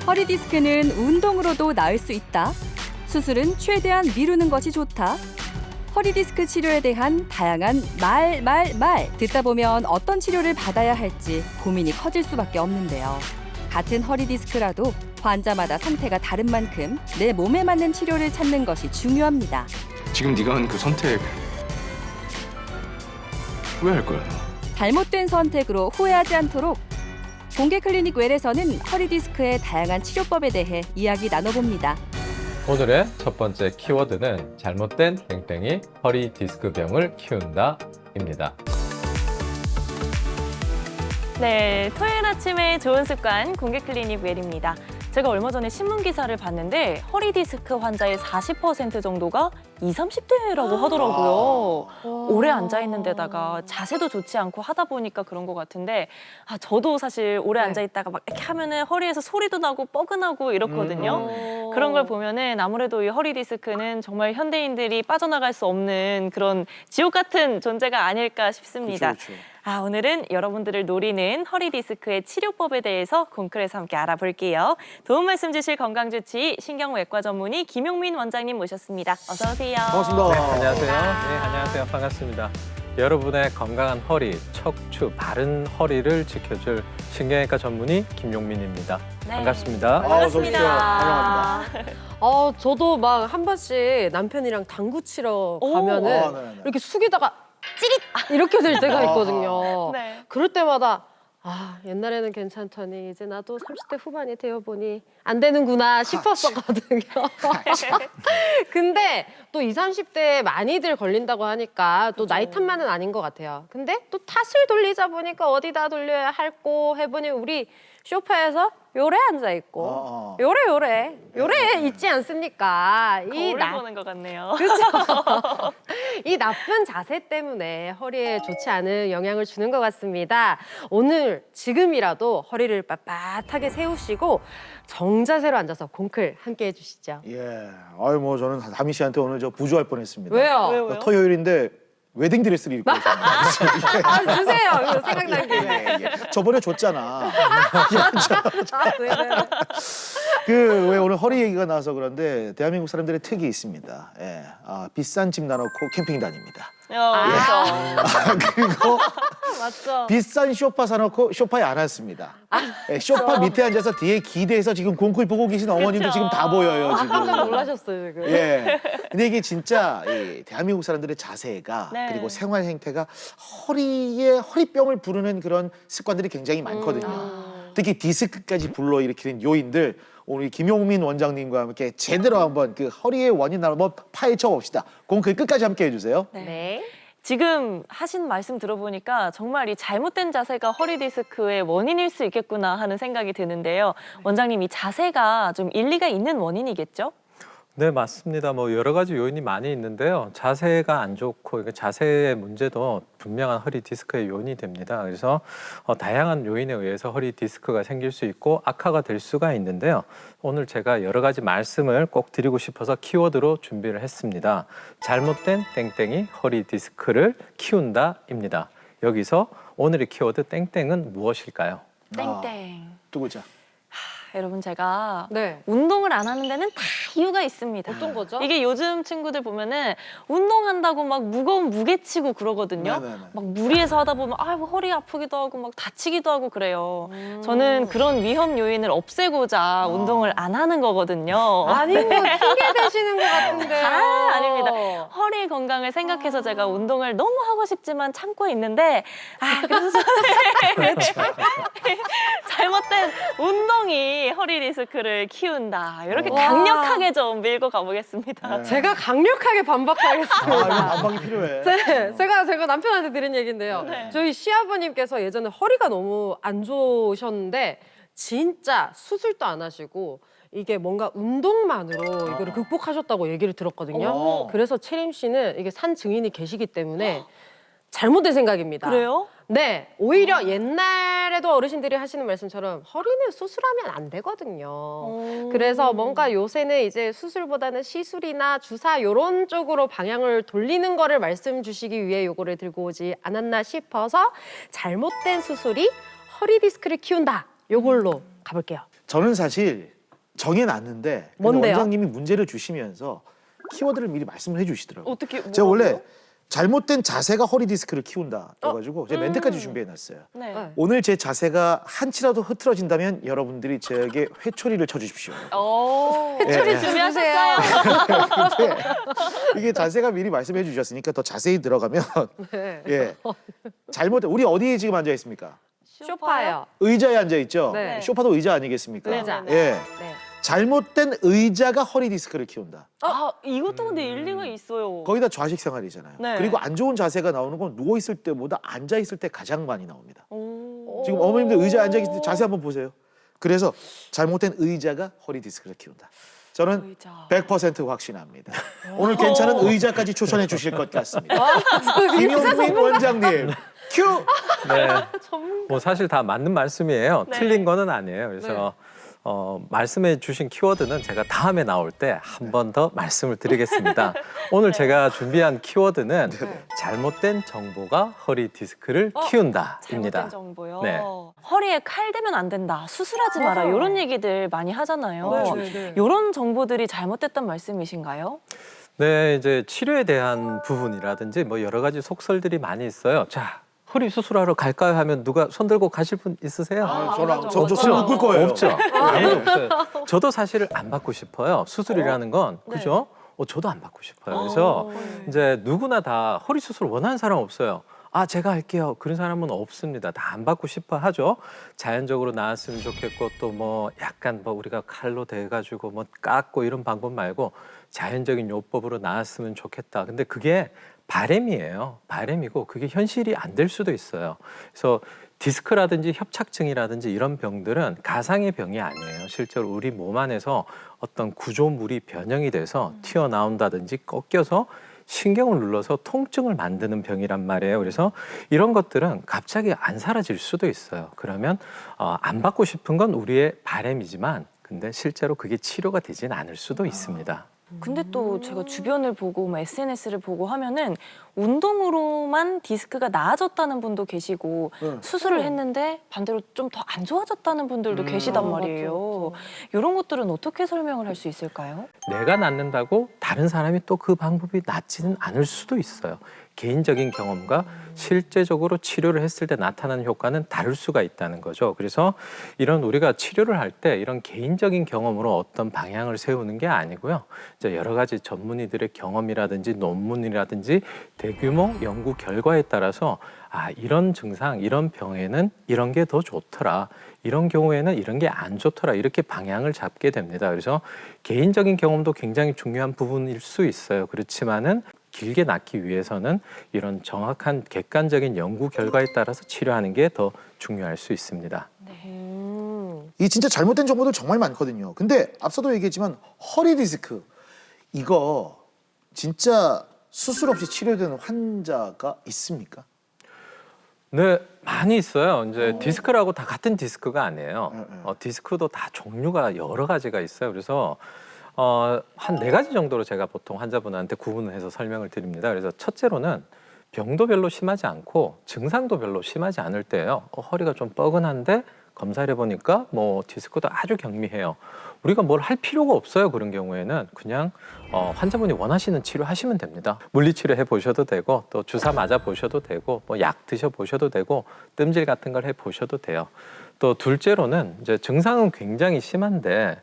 허리 디스크는 운동으로도 나을 수 있다. 수술은 최대한 미루는 것이 좋다. 허리 디스크 치료에 대한 다양한 말 듣다 보면 어떤 치료를 받아야 할지 고민이 커질 수밖에 없는데요. 같은 허리 디스크라도 환자마다 상태가 다른 만큼 내 몸에 맞는 치료를 찾는 것이 중요합니다. 지금 네가 한 그 선택 후회할 거야, 너. 잘못된 선택으로 후회하지 않도록 공개 클리닉 웰에서는 허리 디스크의 다양한 치료법에 대해 이야기 나눠봅니다. 오늘의 첫 번째 키워드는 잘못된 땡땡이 허리 디스크병을 키운다입니다. 네, 토요일 아침에 좋은 습관 공개 클리닉 웰입니다. 제가 얼마 전에 신문 기사를 봤는데 허리 디스크 환자의 40% 정도가 20, 30대라고 하더라고요. 오래 앉아 있는 데다가 자세도 좋지 않고 하다 보니까 그런 것 같은데 저도 사실 오래 앉아 있다가 막 이렇게 하면은 허리에서 소리도 나고 뻐근하고 이렇거든요. 그런 걸 보면은 아무래도 이 허리 디스크는 정말 현대인들이 빠져나갈 수 없는 그런 지옥 같은 존재가 아닐까 싶습니다. 그쵸. 오늘은 여러분들을 노리는 허리 디스크의 치료법에 대해서 공클에서 함께 알아볼게요. 도움 말씀 주실 건강주치의 신경외과 전문의 김용민 원장님 모셨습니다. 어서 오세요. 반갑습니다. 네, 안녕하세요. 네, 안녕하세요. 반갑습니다. 여러분의 건강한 허리, 척추, 바른 허리를 지켜줄 신경외과 전문의 김용민입니다. 네. 반갑습니다. 반갑습니다. 환영합니다. 저도 막 한 번씩 남편이랑 당구 치러 가면은 네네. 이렇게 숙이다가 찌릿 이렇게 될 때가 있거든요. 네. 그럴 때마다 옛날에는 괜찮더니 이제 나도 30대 후반이 되어 보니 안 되는구나 싶었었거든요. 근데 또 20, 30대에 많이들 걸린다고 하니까 또 나이 탓만은 아닌 것 같아요. 근데 또 탓을 돌리자 보니까 어디다 돌려야 할꼬 해보니 우리 소파에서 요래 앉아 있고 요래 있지 않습니까? 거울을 보는 것 같네요. 그렇죠. 이 나쁜 자세 때문에 허리에 좋지 않은 영향을 주는 것 같습니다. 오늘 지금이라도 허리를 빳빳하게 세우시고 정자세로 앉아서 공클 함께 해주시죠. 예. 아유 뭐 저는 다미 씨한테 오늘 저 부조할 뻔했습니다. 왜요? 왜요? 토요일인데 웨딩 드레스를 입고 오셨네요. 주세요. 이거 생각난 김에. 저번에 줬잖아. 네. 그 왜 오늘 허리 얘기가 나와서 그런데 대한민국 사람들의 특이 있습니다. 예. 비싼 집 나놓고 캠핑 다닙니다. 그리고 맞죠. 비싼 소파 사놓고 소파에 안 앉습니다. 예, 소파 밑에 앉아서 뒤에 기대서 지금 공쿨 보고 계신 어머님도 그쵸. 지금 다 보여요. 지금. 깜짝 놀라셨어요 지금. 예. 근데 이게 진짜 이 대한민국 사람들의 자세가 네. 그리고 생활 행태가 허리에 허리병을 부르는 그런 습관들이 굉장히 많거든요. 특히 디스크까지 불러일으키는 요인들 오늘 김용민 원장님과 함께 제대로 한번 그 허리의 원인을 한번 파헤쳐 봅시다. 공클 끝까지 함께 해주세요. 네. 지금 하신 말씀 들어보니까 정말 이 잘못된 자세가 허리 디스크의 원인일 수 있겠구나 하는 생각이 드는데요. 원장님, 이 자세가 좀 일리가 있는 원인이겠죠? 네, 맞습니다. 뭐 여러 가지 요인이 많이 있는데요. 자세가 안 좋고 이게 자세의 문제도 분명한 허리 디스크의 요인이 됩니다. 그래서 다양한 요인에 의해서 허리 디스크가 생길 수 있고 악화가 될 수가 있는데요. 오늘 제가 여러 가지 말씀을 꼭 드리고 싶어서 키워드로 준비를 했습니다. 잘못된 땡땡이 허리 디스크를 키운다입니다. 여기서 오늘의 키워드 땡땡은 무엇일까요? 땡땡. 두 글자. 여러분, 제가 네. 운동을 안 하는 데는 다 이유가 있습니다. 어떤 거죠? 이게 요즘 친구들 보면은 운동한다고 막 무거운 무게 치고 그러거든요. 네네네. 막 무리해서 하다 보면 뭐 허리 아프기도 하고 막 다치기도 하고 그래요. 저는 그런 위험 요인을 없애고자 운동을 안 하는 거거든요. 아닌 거 핑계 대시는 것 같은데요. 아닙니다. 허리 건강을 생각해서 제가 운동을 너무 하고 싶지만 참고 있는데 그래서 잘못된 운동이 허리 디스크를 키운다. 이렇게 와. 강력하게 좀 밀고 가보겠습니다. 네. 제가 강력하게 이거 반박하겠습니다. 반박이 필요해. 네, 제가 남편한테 들은 얘기인데요. 네. 저희 시아버님께서 예전에 허리가 너무 안 좋으셨는데 진짜 수술도 안 하시고 이게 뭔가 운동만으로 이거를 극복하셨다고 얘기를 들었거든요. 어. 그래서 채림 씨는 이게 산 증인이 계시기 때문에 잘못된 생각입니다. 그래요? 네, 오히려 옛날에도 어르신들이 하시는 말씀처럼 허리는 수술하면 안 되거든요. 그래서 뭔가 요새는 이제 수술보다는 시술이나 주사 요런 쪽으로 방향을 돌리는 거를 말씀 주시기 위해 요거를 들고 오지 않았나 싶어서 잘못된 수술이 허리 디스크를 키운다. 요걸로 가볼게요. 저는 사실 정해놨는데 뭔데요? 원장님이 문제를 주시면서 키워드를 미리 말씀을 해주시더라고요. 어떻게 제가 원래 뭐라고요? 잘못된 자세가 허리 디스크를 키운다 해가지고 제가 멘트까지 준비해놨어요. 네. 네. 오늘 제 자세가 한치라도 흐트러진다면 여러분들이 저에게 회초리를 쳐주십시오. 오. 회초리 예. 준비하셨어요. 근데 이게 자세가 미리 말씀해 주셨으니까 더 자세히 들어가면 네. 예 잘못된 우리 어디에 지금 앉아 있습니까? 쇼파요. 의자에 앉아 있죠. 네. 쇼파도 의자 아니겠습니까? 의자. 예 네. 잘못된 의자가 허리 디스크를 키운다. 아, 이것도 근데 일리가 있어요. 거기다 좌식 생활이잖아요. 네. 그리고 안 좋은 자세가 나오는 건 누워 있을 때보다 앉아 있을 때 가장 많이 나옵니다. 오. 지금 어머님들 의자에 앉아 있을 때 자세 한번 보세요. 그래서 잘못된 의자가 허리 디스크를 키운다. 저는 의자. 100% 확신합니다. 오늘 괜찮은 의자까지 추천해 주실 것 같습니다. 김용민 원장님 큐. 네. 뭐 사실 다 맞는 말씀이에요. 네. 틀린 거는 아니에요. 그래서 말씀해 주신 키워드는 제가 다음에 나올 때 한 번 더 말씀을 드리겠습니다. 오늘 제가 준비한 키워드는 잘못된 정보가 허리 디스크를 키운다입니다. 잘못된 정보요. 네. 허리에 칼 대면 안 된다. 수술하지 마라. 맞아요. 이런 얘기들 많이 하잖아요. 네. 이런 정보들이 잘못됐단 말씀이신가요? 네, 이제 치료에 대한 부분이라든지 뭐 여러 가지 속설들이 많이 있어요. 자, 허리 수술하러 갈까요? 하면 누가 손 들고 가실 분 있으세요? 저랑 없죠. 저술 묶을 거예요. 없죠. 아무도 없어요. 저도 사실 안 받고 싶어요. 수술이라는 건 네. 그죠? 저도 안 받고 싶어요. 그래서 이제 누구나 다 허리 수술 원하는 사람 없어요. 아, 제가 할게요. 그런 사람은 없습니다. 다 안 받고 싶어 하죠. 자연적으로 나았으면 좋겠고 또 뭐 약간 뭐 우리가 칼로 대가지고 뭐 깎고 이런 방법 말고 자연적인 요법으로 나았으면 좋겠다. 근데 그게 바람이에요. 바람이고 그게 현실이 안 될 수도 있어요. 그래서 디스크라든지 협착증이라든지 이런 병들은 가상의 병이 아니에요. 실제로 우리 몸 안에서 어떤 구조물이 변형이 돼서 튀어나온다든지 꺾여서 신경을 눌러서 통증을 만드는 병이란 말이에요. 그래서 이런 것들은 갑자기 안 사라질 수도 있어요. 그러면 안 받고 싶은 건 우리의 바람이지만 근데 실제로 그게 치료가 되진 않을 수도 있습니다. 근데 또 제가 주변을 보고 뭐 SNS를 보고 하면은 운동으로만 디스크가 나아졌다는 분도 계시고 수술을 했는데 반대로 좀 더 안 좋아졌다는 분들도 계시단 말이에요. 이런 것들은 어떻게 설명을 할 수 있을까요? 내가 낫는다고 다른 사람이 또 그 방법이 낫지는 않을 수도 있어요. 개인적인 경험과 실제적으로 치료를 했을 때 나타나는 효과는 다를 수가 있다는 거죠. 그래서 이런 우리가 치료를 할 때 이런 개인적인 경험으로 어떤 방향을 세우는 게 아니고요. 이제 여러 가지 전문의들의 경험이라든지 논문이라든지 대규모 연구 결과에 따라서 이런 증상, 이런 병에는 이런 게 더 좋더라. 이런 경우에는 이런 게 안 좋더라. 이렇게 방향을 잡게 됩니다. 그래서 개인적인 경험도 굉장히 중요한 부분일 수 있어요. 그렇지만은 길게 낫기 위해서는 이런 정확한 객관적인 연구 결과에 따라서 치료하는 게 더 중요할 수 있습니다. 이 진짜 잘못된 정보들 정말 많거든요. 근데 앞서도 얘기했지만 허리 디스크 이거 진짜 수술 없이 치료되는 환자가 있습니까? 네, 많이 있어요. 이제 디스크라고 다 같은 디스크가 아니에요. 네. 디스크도 다 종류가 여러 가지가 있어요. 그래서 한 4가지 정도로 제가 보통 환자분한테 구분을 해서 설명을 드립니다. 그래서 첫째로는 병도 별로 심하지 않고 증상도 별로 심하지 않을 때예요. 허리가 좀 뻐근한데 검사를 해보니까 뭐 디스크도 아주 경미해요. 우리가 뭘 할 필요가 없어요. 그런 경우에는 그냥 환자분이 원하시는 치료 하시면 됩니다. 물리치료 해보셔도 되고 또 주사 맞아 보셔도 되고 뭐 약 드셔 보셔도 되고 뜸질 같은 걸 해보셔도 돼요. 또 둘째로는 이제 증상은 굉장히 심한데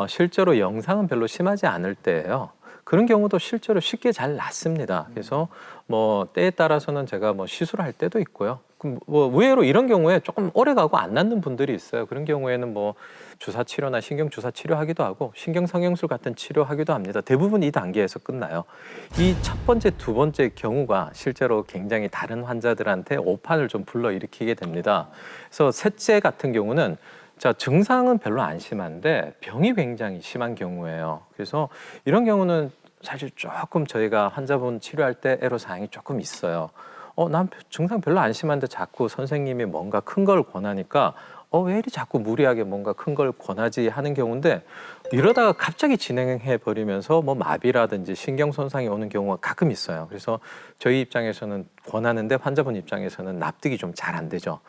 실제로 영상은 별로 심하지 않을 때예요. 그런 경우도 실제로 쉽게 잘 낫습니다. 그래서 뭐 때에 따라서는 제가 뭐 시술할 때도 있고요. 뭐 의외로 이런 경우에 조금 오래 가고 안 낫는 분들이 있어요. 그런 경우에는 뭐 주사 치료나 신경 주사 치료하기도 하고 신경 성형술 같은 치료하기도 합니다. 대부분 이 단계에서 끝나요. 이 첫 번째, 두 번째 경우가 실제로 굉장히 다른 환자들한테 오판을 좀 불러일으키게 됩니다. 그래서 셋째 같은 경우는 증상은 별로 안 심한데 병이 굉장히 심한 경우예요. 그래서 이런 경우는 사실 조금 저희가 환자분 치료할 때 애로사항이 조금 있어요. 난 증상 별로 안 심한데 자꾸 선생님이 뭔가 큰 걸 권하니까 왜 이리 자꾸 무리하게 뭔가 큰 걸 권하지 하는 경우인데 이러다가 갑자기 진행해 버리면서 뭐 마비라든지 신경 손상이 오는 경우가 가끔 있어요. 그래서 저희 입장에서는 권하는데 환자분 입장에서는 납득이 좀 잘 안 되죠.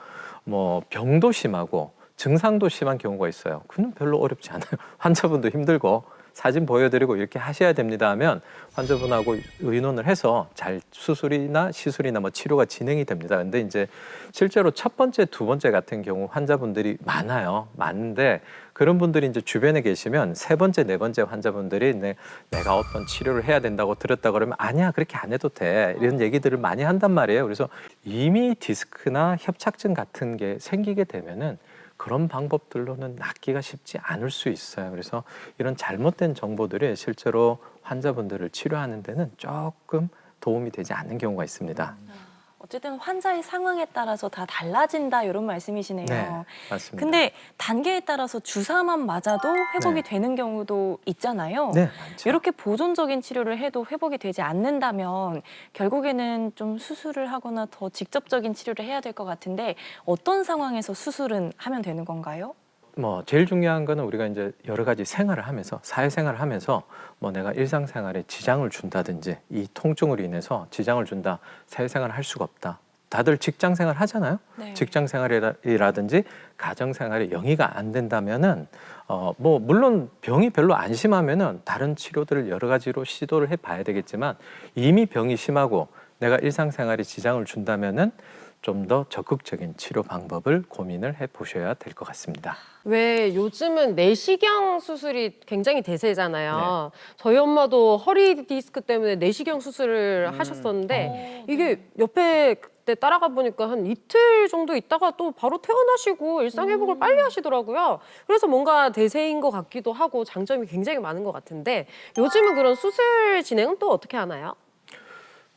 뭐 병도 심하고 증상도 심한 경우가 있어요. 그는 별로 어렵지 않아요. 환자분도 힘들고 사진 보여드리고 이렇게 하셔야 됩니다 하면 환자분하고 의논을 해서 잘 수술이나 시술이나 뭐 치료가 진행이 됩니다. 근데 이제 실제로 첫 번째, 두 번째 같은 경우 환자분들이 많은데 그런 분들이 이제 주변에 계시면 세 번째, 네 번째 환자분들이 내가 어떤 치료를 해야 된다고 들었다 그러면 아니야, 그렇게 안 해도 돼. 이런 얘기들을 많이 한단 말이에요. 그래서 이미 디스크나 협착증 같은 게 생기게 되면은 그런 방법들로는 낫기가 쉽지 않을 수 있어요. 그래서 이런 잘못된 정보들이 실제로 환자분들을 치료하는 데는 조금 도움이 되지 않는 경우가 있습니다. 어쨌든 환자의 상황에 따라서 다 달라진다 이런 말씀이시네요. 네, 맞습니다. 근데 단계에 따라서 주사만 맞아도 회복이 네. 되는 경우도 있잖아요. 네, 많죠. 이렇게 보존적인 치료를 해도 회복이 되지 않는다면 결국에는 좀 수술을 하거나 더 직접적인 치료를 해야 될 것 같은데 어떤 상황에서 수술은 하면 되는 건가요? 뭐 제일 중요한 거는 우리가 이제 여러 가지 생활을 하면서 사회생활을 하면서 뭐 내가 일상생활에 지장을 준다든지 이 통증으로 인해서 지장을 준다, 사회생활을 할 수가 없다. 다들 직장생활 하잖아요. 네. 직장생활이라든지 가정생활에 영위가 안 된다면은 뭐 물론 병이 별로 안 심하면은 다른 치료들을 여러 가지로 시도를 해봐야 되겠지만 이미 병이 심하고 내가 일상생활에 지장을 준다면은 좀 더 적극적인 치료 방법을 고민을 해보셔야 될 것 같습니다. 왜 요즘은 내시경 수술이 굉장히 대세잖아요. 저희 엄마도 허리 디스크 때문에 내시경 수술을 하셨었는데 이게 옆에 그때 따라가 보니까 한 이틀 정도 있다가 또 바로 퇴원하시고 일상 회복을 빨리 하시더라고요. 그래서 뭔가 대세인 것 같기도 하고 장점이 굉장히 많은 것 같은데 요즘은 그런 수술 진행은 또 어떻게 하나요?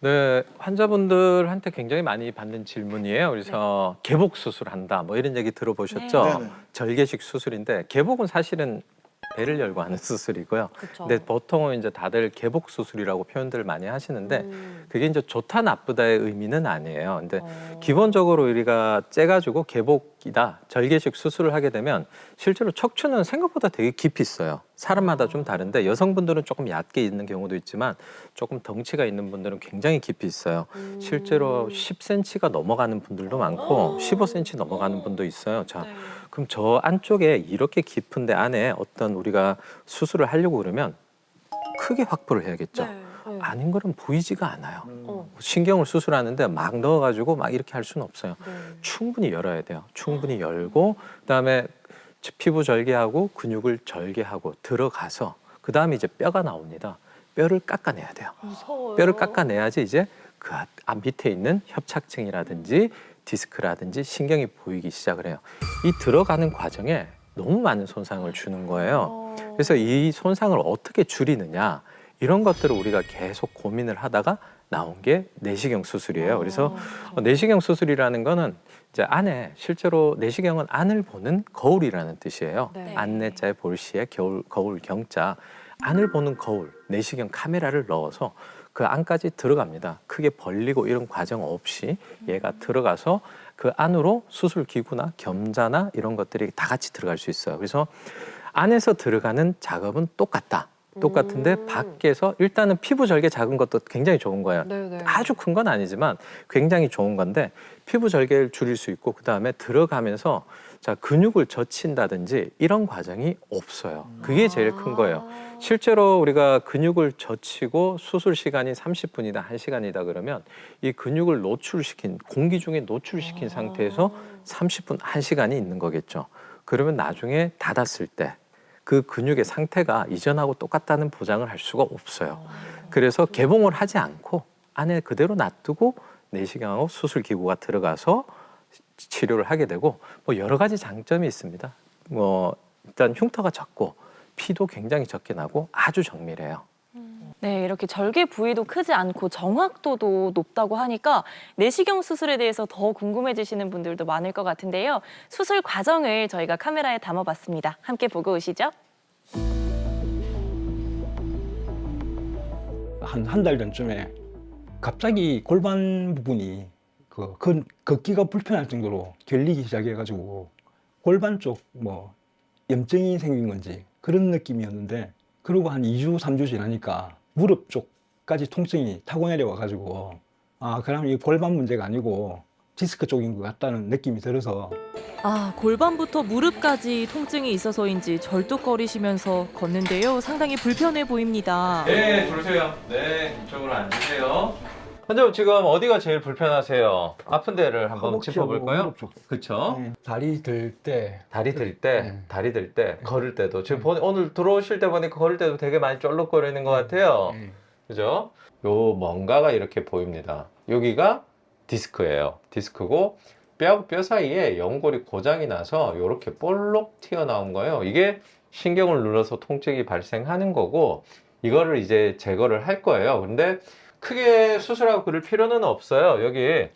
네, 환자분들한테 굉장히 많이 받는 질문이에요. 그래서 개복 수술한다, 뭐 이런 얘기 들어보셨죠? 네. 네네. 절개식 수술인데 개복은 사실은 배를 열고 하는 수술이고요. 그쵸. 근데 보통은 이제 다들 개복 수술이라고 표현들을 많이 하시는데 그게 이제 좋다 나쁘다의 의미는 아니에요. 근데 기본적으로 우리가 째가지고 개복이다, 절개식 수술을 하게 되면 실제로 척추는 생각보다 되게 깊이 있어요. 사람마다 좀 다른데 여성분들은 조금 얕게 있는 경우도 있지만 조금 덩치가 있는 분들은 굉장히 깊이 있어요. 실제로 10cm가 넘어가는 분들도 많고 15cm 넘어가는 분도 있어요. 자, 그럼 저 안쪽에 이렇게 깊은데 안에 어떤 우리가 수술을 하려고 그러면 크게 확보를 해야겠죠. 아닌 거는 보이지가 않아요. 신경을 수술하는데 막 넣어가지고 막 이렇게 할 수는 없어요. 충분히 열어야 돼요. 충분히 열고 그다음에 피부 절개하고 근육을 절개하고 들어가서 그다음에 이제 뼈가 나옵니다. 뼈를 깎아내야 돼요. 무서워요. 뼈를 깎아내야지 이제 그 밑에 있는 협착증이라든지 디스크라든지 신경이 보이기 시작을 해요. 이 들어가는 과정에 너무 많은 손상을 주는 거예요. 그래서 이 손상을 어떻게 줄이느냐 이런 것들을 우리가 계속 고민을 하다가 나온 게 내시경 수술이에요. 그래서 내시경 수술이라는 거는 이제 안에 실제로 내시경은 안을 보는 거울이라는 뜻이에요. 네. 안내자의 볼시에 거울 경자 안을 보는 거울 내시경 카메라를 넣어서 그 안까지 들어갑니다. 크게 벌리고 이런 과정 없이 얘가 들어가서 그 안으로 수술 기구나 겸자나 이런 것들이 다 같이 들어갈 수 있어요. 그래서 안에서 들어가는 작업은 똑같은데 밖에서 일단은 피부 절개 작은 것도 굉장히 좋은 거예요. 네네. 아주 큰 건 아니지만 굉장히 좋은 건데 피부 절개를 줄일 수 있고 그다음에 들어가면서 자 근육을 젖힌다든지 이런 과정이 없어요. 그게 제일 큰 거예요. 실제로 우리가 근육을 젖히고 수술 시간이 30분이다 1시간이다 그러면 이 근육을 노출시킨 공기 중에 노출시킨 상태에서 30분 1시간이 있는 거겠죠. 그러면 나중에 닫았을 때 그 근육의 상태가 이전하고 똑같다는 보장을 할 수가 없어요. 그래서 개봉을 하지 않고 안에 그대로 놔두고 내시경하고 수술 기구가 들어가서 치료를 하게 되고 뭐 여러 가지 장점이 있습니다. 뭐 일단 흉터가 적고 피도 굉장히 적게 나고 아주 정밀해요. 네, 이렇게 절개 부위도 크지 않고 정확도도 높다고 하니까 내시경 수술에 대해서 더 궁금해지시는 분들도 많을 것 같은데요. 수술 과정을 저희가 카메라에 담아봤습니다. 함께 보고 오시죠. 한 달 전쯤에 갑자기 골반 부분이 걷기가 불편할 정도로 결리기 시작해가지고 골반 쪽 뭐 염증이 생긴 건지 그런 느낌이었는데 그러고 한 2주, 3주 지나니까 무릎 쪽까지 통증이 타고 내려와가지고 아 그럼 이 골반 문제가 아니고 디스크 쪽인 것 같다는 느낌이 들어서 아, 골반부터 무릎까지 통증이 있어서인지 절뚝거리시면서 걷는데요. 상당히 불편해 보입니다. 네, 들어오세요. 네, 이쪽으로 앉으세요. 환자분 지금 어디가 제일 불편하세요? 아픈 데를 한번 허벅지하고 짚어볼까요? 무릎 쪽. 그렇죠. 네, 다리 들 때 다리 들 때, 네. 다리 들 때, 걸을 때도 지금 오늘 들어오실 때 보니까 걸을 때도 되게 많이 쫄록거리는 것 같아요. 네. 그죠? 요 뭔가가 이렇게 보입니다. 여기가 디스크예요. 디스크고 뼈 사이에 연골이 고장이 나서 이렇게 볼록 튀어나온 거예요. 이게 신경을 눌러서 통증이 발생하는 거고 이거를 이제 제거를 할 거예요. 근데 크게 수술하고 그럴 필요는 없어요. 여기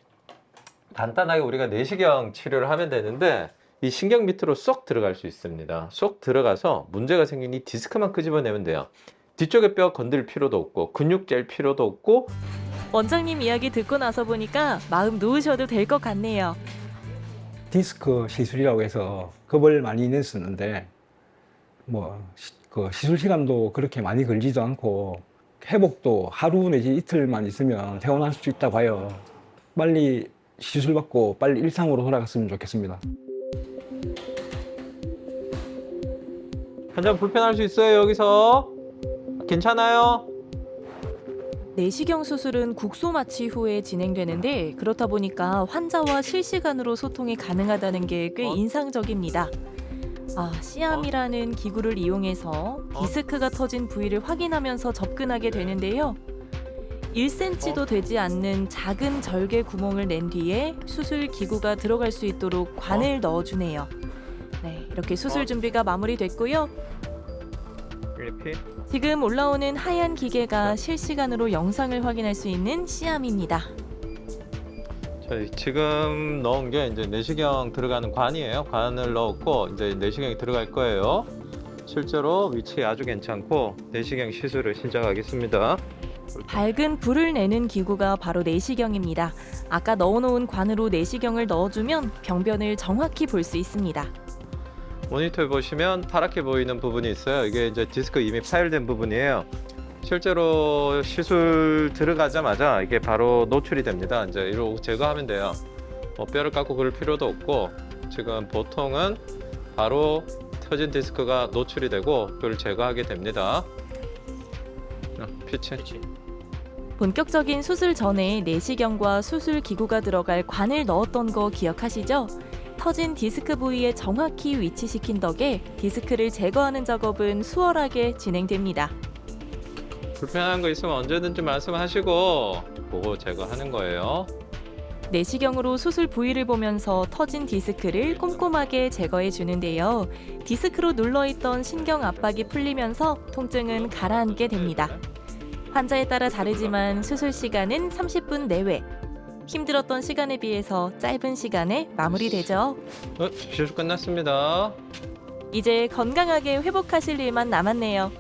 간단하게 우리가 내시경 치료를 하면 되는데 이 신경 밑으로 쏙 들어갈 수 있습니다. 쏙 들어가서 문제가 생긴 이 디스크만 끄집어내면 돼요. 뒤쪽에 뼈 건들 필요도 없고 근육 잴 필요도 없고. 원장님 이야기 듣고 나서 보니까 마음 놓으셔도 될 것 같네요. 디스크 시술이라고 해서 겁을 많이 냈었는데 그 시술 시간도 그렇게 많이 걸리지도 않고 회복도 하루 내지 이틀만 있으면 퇴원할 수 있다고 해요. 빨리 시술 받고 빨리 일상으로 돌아갔으면 좋겠습니다. 환자 불편할 수 있어요. 여기서 괜찮아요? 내시경 수술은 국소 마취 후에 진행되는데 그렇다 보니까 환자와 실시간으로 소통이 가능하다는 게 꽤 인상적입니다. 아, 시암이라는 기구를 이용해서 디스크가 터진 부위를 확인하면서 접근하게 되는데요. 1cm도 되지 않는 작은 절개 구멍을 낸 뒤에 수술 기구가 들어갈 수 있도록 관을 넣어주네요. 네, 이렇게 수술 준비가 마무리됐고요. 지금 올라오는 하얀 기계가 실시간으로 영상을 확인할 수 있는 시암입니다. 저희 지금 넣은 게 이제 내시경 들어가는 관이에요. 관을 넣었고 이제 내시경이 들어갈 거예요. 실제로 위치 아주 괜찮고 내시경 시술을 시작하겠습니다. 밝은 불을 내는 기구가 바로 내시경입니다. 아까 넣어놓은 관으로 내시경을 넣어주면 병변을 정확히 볼 수 있습니다. 모니터에 보시면 파랗게 보이는 부분이 있어요. 이게 이제 디스크 이미 파열된 부분이에요. 실제로 시술 들어가자마자 이게 바로 노출이 됩니다. 이제 이러고 제거하면 돼요. 뼈를 깎고 그럴 필요도 없고 지금 보통은 바로 터진 디스크가 노출이 되고 그걸 제거하게 됩니다. 피치. 본격적인 수술 전에 내시경과 수술 기구가 들어갈 관을 넣었던 거 기억하시죠? 터진 디스크 부위에 정확히 위치시킨 덕에 디스크를 제거하는 작업은 수월하게 진행됩니다. 불편한 거 있으면 언제든지 말씀하시고 보고 제거하는 거예요. 내시경으로 수술 부위를 보면서 터진 디스크를 꼼꼼하게 제거해 주는데요. 디스크로 눌러있던 신경 압박이 풀리면서 통증은 가라앉게 됩니다. 환자에 따라 다르지만 수술 시간은 30분 내외. 힘들었던 시간에 비해서 짧은 시간에 마무리되죠. 시술 끝났습니다. 이제 건강하게 회복하실 일만 남았네요.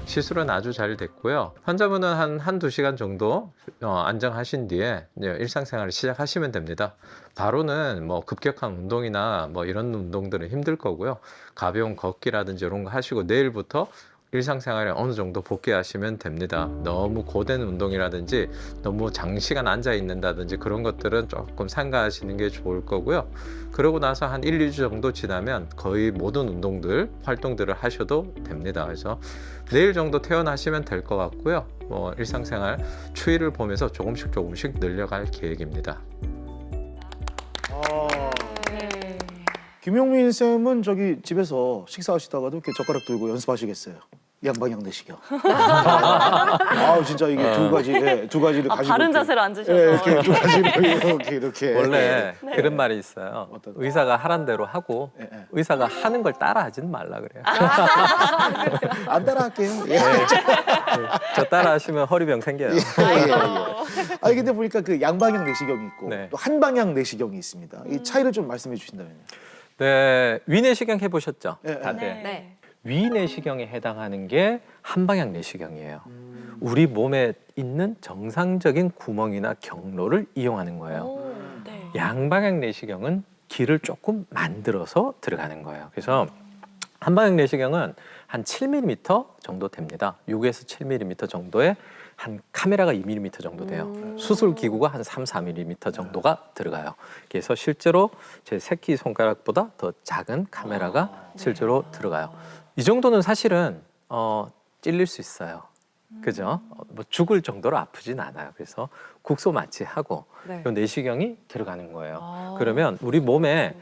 시술은 아주 잘 됐고요. 환자분은 한두 시간 정도 안정하신 뒤에 이제 일상생활을 시작하시면 됩니다. 바로는 뭐 급격한 운동이나 뭐 이런 운동들은 힘들 거고요. 가벼운 걷기라든지 이런 거 하시고 내일부터 일상생활에 어느 정도 복귀하시면 됩니다. 너무 고된 운동이라든지 너무 장시간 앉아 있는다든지 그런 것들은 조금 삼가하시는 게 좋을 거고요. 그러고 나서 한 1, 2주 정도 지나면 거의 모든 운동들, 활동들을 하셔도 됩니다. 그래서 내일 정도 퇴원하시면 될 것 같고요. 뭐 일상생활 추이를 보면서 조금씩 늘려갈 계획입니다. 김용민 쌤은 저기 집에서 식사하시다가도 이렇게 젓가락 들고 연습하시겠어요. 양방향 내시경. 아 진짜 이게 두 가지를 가지고 바른 이렇게, 자세로 앉으셔서. 이렇게 두 가지를 이렇게 원래 그런 말이 있어요. 어떤? 의사가 하란 대로 하고 예, 예. 의사가 하는 걸 따라하지는 말라 그래요. 안 따라할게요. 예. 저 따라하시면 허리병 생겨요. 아니 근데 보니까 그 양방향 내시경이 있고 네. 또 한방향 내시경이 있습니다. 이 차이를 좀 말씀해 주신다면요. 네, 위내시경 해보셨죠? 네, 다들. 네. 위내시경에 해당하는 게 한방향 내시경이에요. 우리 몸에 있는 정상적인 구멍이나 경로를 이용하는 거예요. 양방향 내시경은 길을 조금 만들어서 들어가는 거예요. 그래서 한방향 내시경은 한 7mm 정도 됩니다. 6에서 7mm 정도의 한 카메라가 2mm 정도 돼요. 수술 기구가 한 3, 4mm 정도가 들어가요. 그래서 실제로 제 새끼 손가락보다 더 작은 카메라가 실제로 들어가요. 이 정도는 사실은 찔릴 수 있어요. 그죠? 뭐 죽을 정도로 아프진 않아요. 그래서 국소 마취하고 네. 요 내시경이 들어가는 거예요. 그러면 우리 몸에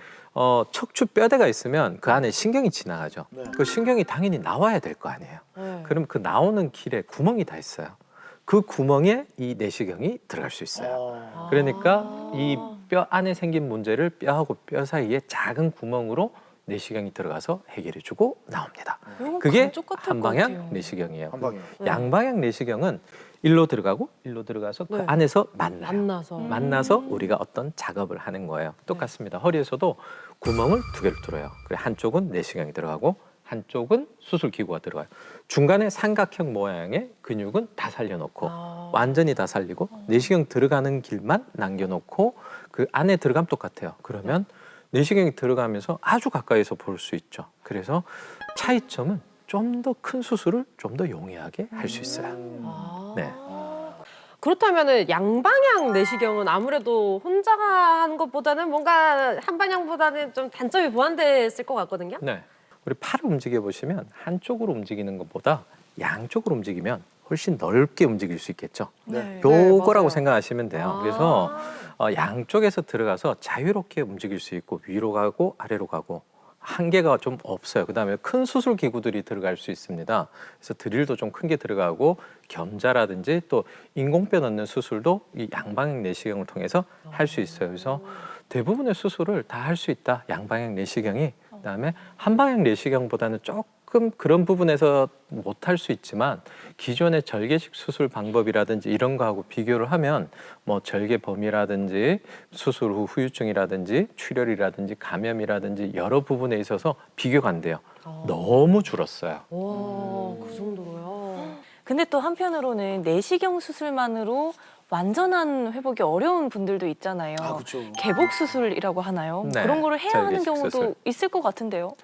척추 뼈대가 있으면 그 안에 신경이 지나가죠. 네. 그 신경이 당연히 나와야 될 거 아니에요. 네. 그럼 그 나오는 길에 구멍이 다 있어요. 그 구멍에 이 내시경이 들어갈 수 있어요. 그러니까 이 뼈 안에 생긴 문제를 뼈하고 뼈 사이에 작은 구멍으로 내시경이 들어가서 해결해주고 나옵니다. 그게 한방향 내시경이에요. 한 방에. 양방향 내시경은 일로 들어가고 일로 들어가서 그 네. 안에서 만나요. 만나서. 우리가 어떤 작업을 하는 거예요. 똑같습니다. 허리에서도 구멍을 2개를 뚫어요. 그래 한쪽은 내시경이 들어가고 한쪽은 수술 기구가 들어가요. 중간에 삼각형 모양의 근육은 다 살려놓고 완전히 다 살리고 내시경 들어가는 길만 남겨놓고 그 안에 들어가면 똑같아요. 그러면 내시경이 들어가면서 아주 가까이서 볼 수 있죠. 그래서 차이점은 좀 더 큰 수술을 좀 더 용이하게 할 수 있어요. 네. 그렇다면은 양방향 내시경은 아무래도 혼자 하는 것보다는 뭔가 한 방향보다는 좀 단점이 보완됐을 것 같거든요. 네. 우리 팔을 움직여 보시면 한쪽으로 움직이는 것보다 양쪽으로 움직이면 훨씬 넓게 움직일 수 있겠죠. 네. 요거라고 맞아요. 생각하시면 돼요. 그래서 양쪽에서 들어가서 자유롭게 움직일 수 있고 위로 가고 아래로 가고 한계가 좀 없어요. 그다음에 큰 수술 기구들이 들어갈 수 있습니다. 그래서 드릴도 좀 큰 게 들어가고 겸자라든지 또 인공뼈 넣는 수술도 이 양방향 내시경을 통해서 할 수 있어요. 그래서 대부분의 수술을 다 할 수 있다. 양방향 내시경이. 그다음에 한방향 내시경보다는 조금 그런 부분에서 못할 수 있지만 기존의 절개식 수술 방법이라든지 이런 거하고 비교를 하면 뭐 절개 범위라든지 수술 후 후유증이라든지 출혈이라든지 감염이라든지 여러 부분에 있어서 비교가 안 돼요. 너무 줄었어요. 와, 그 정도로요. 근데 또 한편으로는 내시경 수술만으로 완전한 회복이 어려운 분들도 있잖아요. 그렇죠. 개복 수술이라고 하나요? 네, 그런 거를 해야 하는 절개식 경우도 수술. 있을 것 같은데요.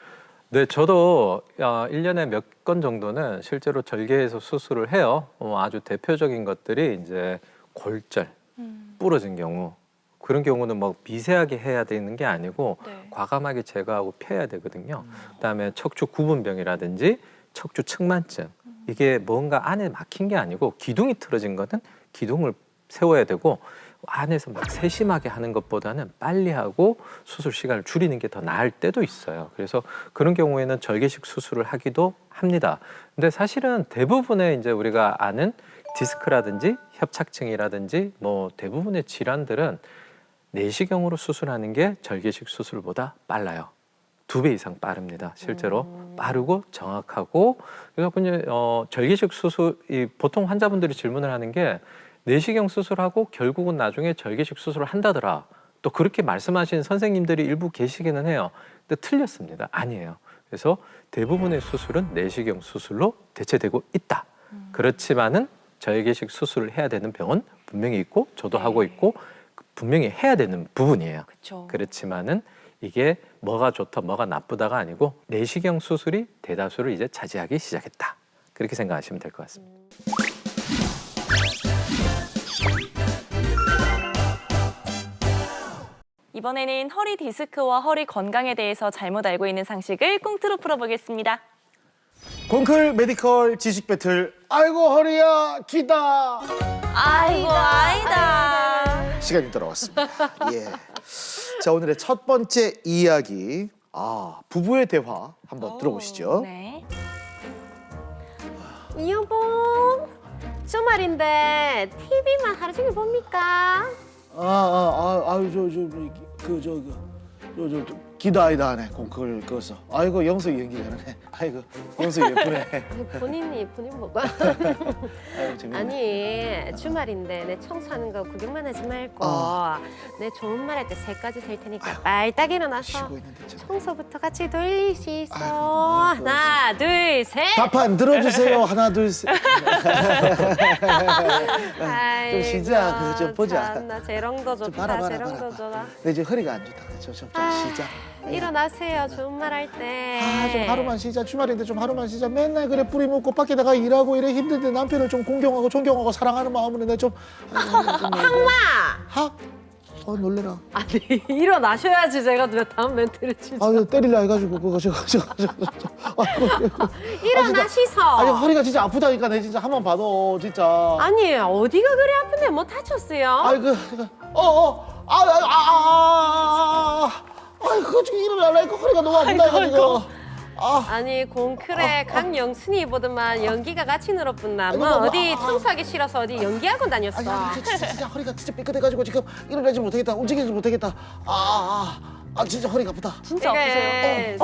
네, 저도 1년에 몇 건 정도는 실제로 절개해서 수술을 해요. 아주 대표적인 것들이 이제 골절, 부러진 경우. 그런 경우는 뭐 미세하게 해야 되는 게 아니고 네. 과감하게 제거하고 펴야 되거든요. 그다음에 척추 구분병이라든지 척추 측만증. 이게 뭔가 안에 막힌 게 아니고 기둥이 틀어진 거는 기둥을 세워야 되고 안에서 막 세심하게 하는 것보다는 빨리 하고 수술 시간을 줄이는 게 더 나을 때도 있어요. 그래서 그런 경우에는 절개식 수술을 하기도 합니다. 근데 사실은 대부분의 이제 우리가 아는 디스크라든지 협착증이라든지 뭐 대부분의 질환들은 내시경으로 수술하는 게 절개식 수술보다 빨라요. 2배 이상 빠릅니다. 실제로 빠르고 정확하고. 그래서 그냥 절개식 수술 보통 환자분들이 질문을 하는 게 내시경 수술하고 결국은 나중에 절개식 수술을 한다더라. 또 그렇게 말씀하시는 선생님들이 일부 계시기는 해요. 근데 틀렸습니다. 아니에요. 그래서 대부분의 수술은 내시경 수술로 대체되고 있다. 그렇지만은 절개식 수술을 해야 되는 병원 분명히 있고 저도 하고 있고 분명히 해야 되는 부분이에요. 그렇죠. 그렇지만은 이게 뭐가 좋다, 뭐가 나쁘다가 아니고 내시경 수술이 대다수를 이제 차지하기 시작했다. 그렇게 생각하시면 될 것 같습니다. 이번에는 허리 디스크와 허리 건강에 대해서 잘못 알고 있는 상식을 꽁트로 풀어보겠습니다. 콩클 메디컬 지식 배틀. 아이고 허리야 기다. 아이고 아이다. 시간이 돌아왔습니다. 예. 자 오늘의 첫 번째 이야기. 부부의 대화 한번 들어보시죠. 네. 여보, 주말인데 TV만 하루 종일 봅니까? 저 기다 아이다 하네 콩클 그거서. 아이고 영석이 연기 잘하네. 아이고 영석이 예쁘네. 본인 뭐가? 아이고 재밌네. 아니 주말인데 내 청소하는 거 구경만 하지 말고 내 좋은 말 할 때 새까지 셀 테니까 빨딱 일어나서 쉬고 있는데 참. 청소부터 같이 돌릴 수 있어. 아이고, 하나 둘 셋. 답판 들어주세요. 하나 둘 셋. 아이고, 쉬자. 그거 좀 보자. 참나 재롱도 좀 좋다. 봐라. 재롱도 좋아. 내 지금 허리가 안 좋다. 좀 쉬자. 일어나세요. 좋은 말 할 때. 아, 좀 하루만 쉬자. 주말인데 좀 하루만 쉬자. 맨날 그래 뿌리 묶고 밖에다가 일하고 이래 힘든데 남편을 좀 공경하고 존경하고 사랑하는 마음으로 내가 좀 항마! 학? 놀래라. 아니 일어나셔야지 제가 다음 멘트를 치죠. 아, 때릴라 해가지고 그거 일어나시소. 아니 허리가 진짜 아프다니까 내 진짜 한번 봐도 진짜. 아니 어디가 그래 아픈데 뭐 다쳤어요? 아이 그거 지금 일어나려니까 허리가 너무 아프다 해가지고. 아니 공클에 강영순이 보더만 연기가 같이 늘었구나. 아이고, 뭐 너무- 어디 청소하기 싫어서 어디 연기하고 다녔어. 아니 진짜 허리가 진짜 삐끗해가지고 지금 일어나지 못하겠다. 움직이지 못하겠다. 진짜 허리가 아프다. 진짜 아프세요?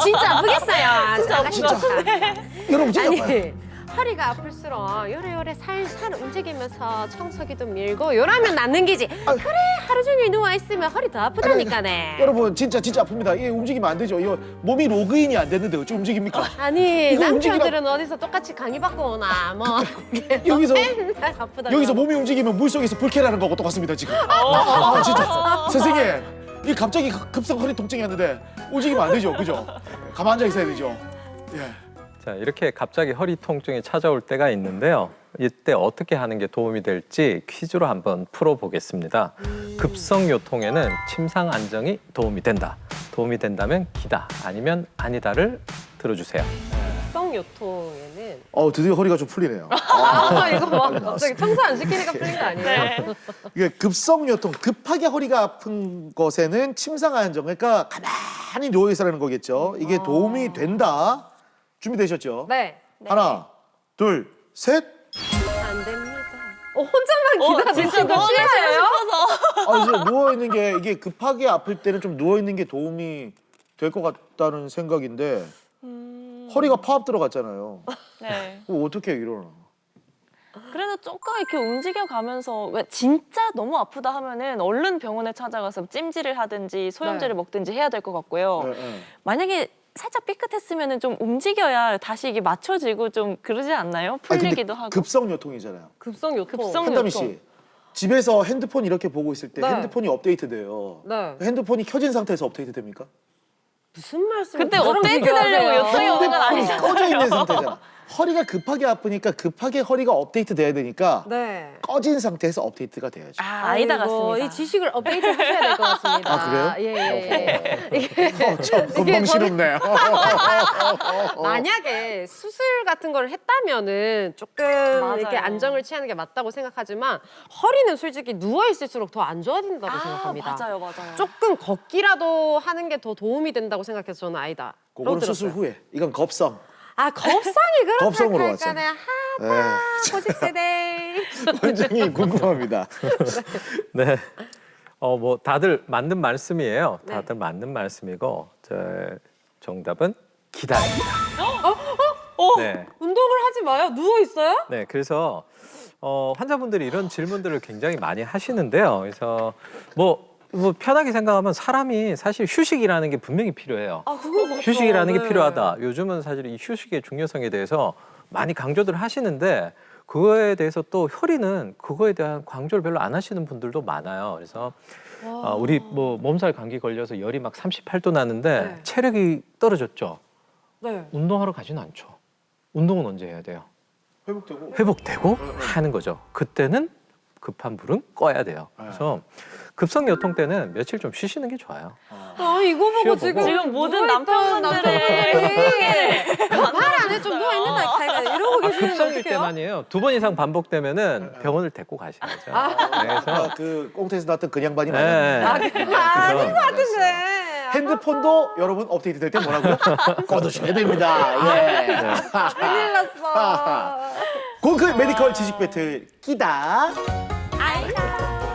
진짜 아프겠어요. 진짜 아프겠다. 여러분 진짜 아파요. 아니 허리가 아플수록 요래요래 살살 움직이면서 청소기도 밀고 요러면 낫는 기지. 그래 하루 종일 누워 있으면 허리 더 아프다니까네. 여러분 진짜 아픕니다. 이게 움직이면 안 되죠. 이거 몸이 로그인이 안 됐는데 어찌 움직입니까? 아니 이거 남편들은 어디서 똑같이 강의받고 오나 뭐 여기서 맨날 아프다. 여기서 몸이 움직이면 물속에서 불쾌라는 거하고 똑같습니다 지금. 진짜 선생님 이 갑자기 급성 허리 통증이 왔는데 움직이면 안 되죠, 그죠? 가만 앉아 있어야 되죠. 예. 자, 이렇게 갑자기 허리 통증이 찾아올 때가 있는데요. 이때 어떻게 하는 게 도움이 될지 퀴즈로 한번 풀어보겠습니다. 급성 요통에는 침상 안정이 도움이 된다. 도움이 된다면 기다, 아니면 아니다를 들어주세요. 급성 요통에는 드디어 허리가 좀 풀리네요. 이거 뭐 갑자기 청소 안 시키니까 풀린 거 아니에요? 네. 이게 급성 요통, 급하게 허리가 아픈 것에는 침상 안정, 그러니까 가만히 누워 있으라는 거겠죠. 이게 도움이 된다. 준비되셨죠? 네. 하나, 둘, 셋. 안 됩니다. 혼자만 진짜 기다리시고 너무 싫어요? 싶어서. 이제 누워 있는 게 이게 급하게 아플 때는 좀 누워 있는 게 도움이 될 것 같다는 생각인데 허리가 파업 들어갔잖아요. 네. 그거 어떻게 일어나? 그래도 조금 이렇게 움직여가면서 왜 진짜 너무 아프다 하면은 얼른 병원에 찾아가서 찜질을 하든지 소염제를 먹든지 해야 될 것 같고요. 네. 만약에 살짝 삐끗했으면은 좀 움직여야 다시 이게 맞춰지고 좀 그러지 않나요? 풀리기도 하고. 급성 요통이잖아요. 급성 요통. 급성 한다미 요통. 씨, 집에서 핸드폰 이렇게 보고 있을 때 네. 핸드폰이 업데이트돼요. 네. 핸드폰이 켜진 상태에서 업데이트 됩니까? 무슨 말씀? 그때 업데이트 되려고 요통이 오는 건 핸드폰이 아니잖아요. 꺼져 있는 상태잖아. 허리가 급하게 아프니까 급하게 허리가 업데이트 돼야 되니까 네. 꺼진 상태에서 업데이트가 돼야죠. 아니다 아이고, 같습니다. 이 지식을 업데이트 하셔야 될 것 같습니다. 아, 그래요? 예. 이게 참 건방스럽네. 만약에 수술 같은 걸 했다면은 조금 맞아요. 이렇게 안정을 취하는 게 맞다고 생각하지만 허리는 솔직히 누워 있을수록 더 안 좋아진다고 생각합니다. 맞아요. 조금 걷기라도 하는 게 더 도움이 된다고 생각해서 저는 아니다. 그거는 수술 후에. 이건 겁성. 겁성이 그렇다 겁성으로 할까네. 고집 세대. 원장님 궁금합니다. 네. 뭐 다들 맞는 말씀이에요. 네. 다들 맞는 말씀이고 정답은 기다입니다. 네. 운동을 하지 마요. 누워 있어요? 네, 그래서 환자분들이 이런 질문들을 굉장히 많이 하시는데요. 그래서 뭐 편하게 생각하면 사람이 사실 휴식이라는 게 분명히 필요해요. 그거 맞죠. 휴식이라는 게 네. 필요하다. 요즘은 사실 이 휴식의 중요성에 대해서 많이 강조들 하시는데 그거에 대해서 또 허리는 그거에 대한 강조를 별로 안 하시는 분들도 많아요. 그래서 우리 뭐 몸살 감기 걸려서 열이 막 38도 나는데 네. 체력이 떨어졌죠. 네. 운동하러 가지는 않죠. 운동은 언제 해야 돼요? 회복되고. 회복되고 하는 거죠. 그때는 급한 불은 꺼야 돼요. 그래서 급성 요통 때는 며칠 좀 쉬시는 게 좋아요. 이거 보고 쉬어보고. 지금 모든 누워있던 남편분들의 말 안에 좀 누워 있는다 이러고 계시는데 급성일 어떡해요? 때만이에요. 2번 이상 반복되면은 병원을 데리고 가셔야죠. 그래서 그 꽁트에서 나왔던 그냥 반이 네. 맞아요. 아닌 것 같은데. 핸드폰도 여러분 업데이트 될 때 뭐라고요? 꺼두셔야 됩니다. 예. 큰일 났어. 공크 메디컬 지식 배틀 끼다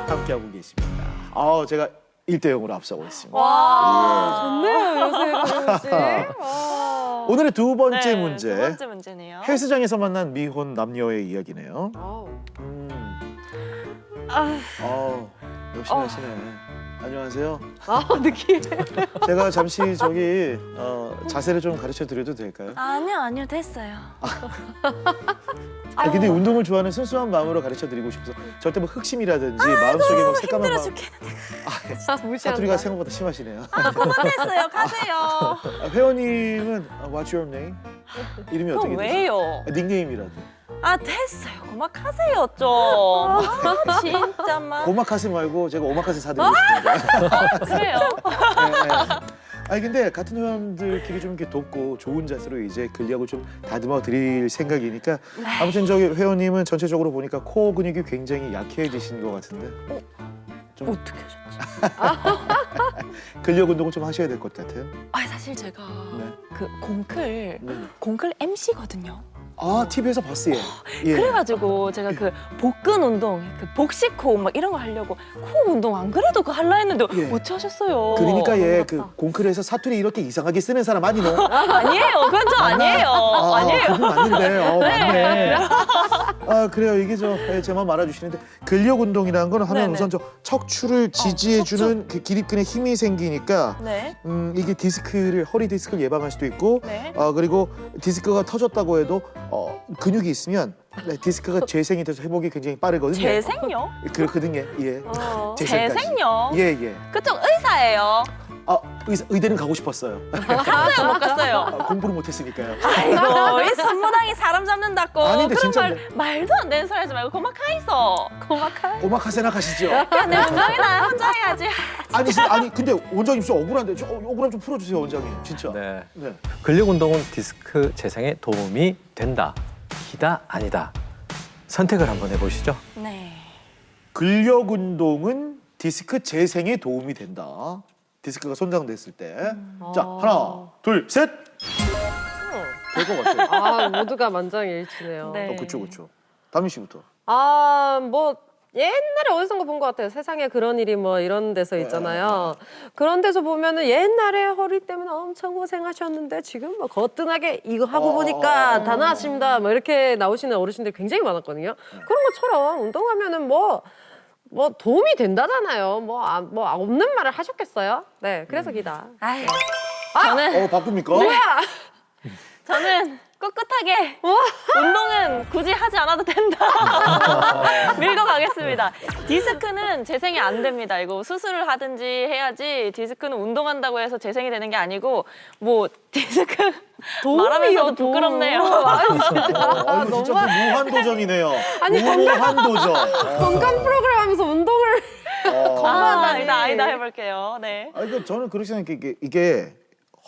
함께하고 계십니다. 제가 1대0으로 앞서고 있습니다. 와, 좋네요, 요새 강현 씨. 오늘의 두 번째 네, 문제. 두 번째 문제네요. 헬스장에서 만난 미혼 남녀의 이야기네요. 아우. 열심히 하시네. 안녕하세요. 느끼해. 제가 잠시 저기 자세를 좀 가르쳐 드려도 될까요? 아니요, 됐어요. 근데 운동을 좋아하는 순수한 마음으로 가르쳐 드리고 싶어서 절대 뭐 흑심이라든지 마음속에 뭐 새까만 마음. 무시한다. 사투리가 생각보다 심하시네요. 그만했어요. 가세요. 회원님은 What's your name? 이름이 그럼 어떻게 되세요? 왜요? 닉네임이라도. 됐어요. 그만하세요 좀. 진짜만. 고마카세 말고 제가 오마카세 사드리겠습니다. 그래요? 아니 근데 같은 회원들끼리 좀 이렇게 돕고 좋은 자세로 이제 근력을 좀 다듬어 드릴 생각이니까 아무튼 저기 회원님은 전체적으로 보니까 코어 근육이 굉장히 약해지신 것 같은데 좀 어떻게 하셨지? 근력 운동을 좀 하셔야 될 것 같아요. 사실 제가 네. 그 공클 네. MC거든요. 아 TV에서 봤어요. 예. 그래가지고 제가 그 복근 운동, 그 복식호흡 막 이런 거 하려고 코 운동 안 그래도 그거 할라 했는데 예. 어찌 하셨어요? 그러니까 그 공클에서 사투리 이렇게 이상하게 쓰는 사람 아니노? 아니에요. 그건 저 아니에요. 아니에요. 그건 맞는데. 맞네. 그래요. 이게 제만 말아주시는데 근력 운동이라는 건 하면 네네. 우선 저 척추를 지지해주는 그 기립근에 힘이 생기니까 네. 이게 허리 디스크를 예방할 수도 있고 네. 그리고 디스크가 터졌다고 해도 근육이 있으면 디스크가 재생이 돼서 회복이 굉장히 빠르거든요. 재생요? 그렇거든요. 예. 재생까지. 재생요? 예. 그쪽 의사예요. 의대는 가고 싶었어요. 갔어요, 못 갔어요? 공부를 못했으니까요. 아이고, 이 선무당이 사람 잡는다고. 아닌데, 그런 진짜 말도 안 되는 소리 하지 말고 고마카 있어. 고마카. 오마카세나 가시죠. 야, 내 운동이나 혼자 해야지. 아니 근데 원장님 진짜 억울한데 억울함 좀 풀어주세요 원장님 진짜. 네. 네. 근력 운동은 디스크 재생에 도움이 된다. 기다 아니다. 선택을 한번 해보시죠. 네. 근력 운동은 디스크 재생에 도움이 된다. 디스크가 손상됐을 때. 자 하나 둘 셋. 될 것 같아요. 모두가 만장일치네요. 네. 그렇죠. 담임 씨부터. 뭐 옛날에 어디선가 본 것 같아요. 세상에 그런 일이 뭐 이런 데서 있잖아요. 그런 데서 보면은 옛날에 허리 때문에 엄청 고생하셨는데 지금 뭐 거뜬하게 이거 하고 보니까 다 나았습니다. 뭐 이렇게 나오시는 어르신들 굉장히 많았거든요. 그런 것처럼 운동하면은 뭐 도움이 된다잖아요. 뭐 없는 말을 하셨겠어요? 네, 그래서 기다. 아이, 저는 바꿉니까? 저는 꿋꿋하게 운동은 굳이 하지 않아도 된다. 밀고 가겠습니다. 디스크는 재생이 안 됩니다. 이거 수술을 하든지 해야지 디스크는 운동한다고 해서 재생이 되는 게 아니고 뭐 디스크 말하면서도 부끄럽네요. 진짜 그 무한 도전이네요. 무한 도전. 건강 프로그램 하면서 운동을 아니다 해볼게요. 네. 그러니까 저는 그렇게 생각해요. 이게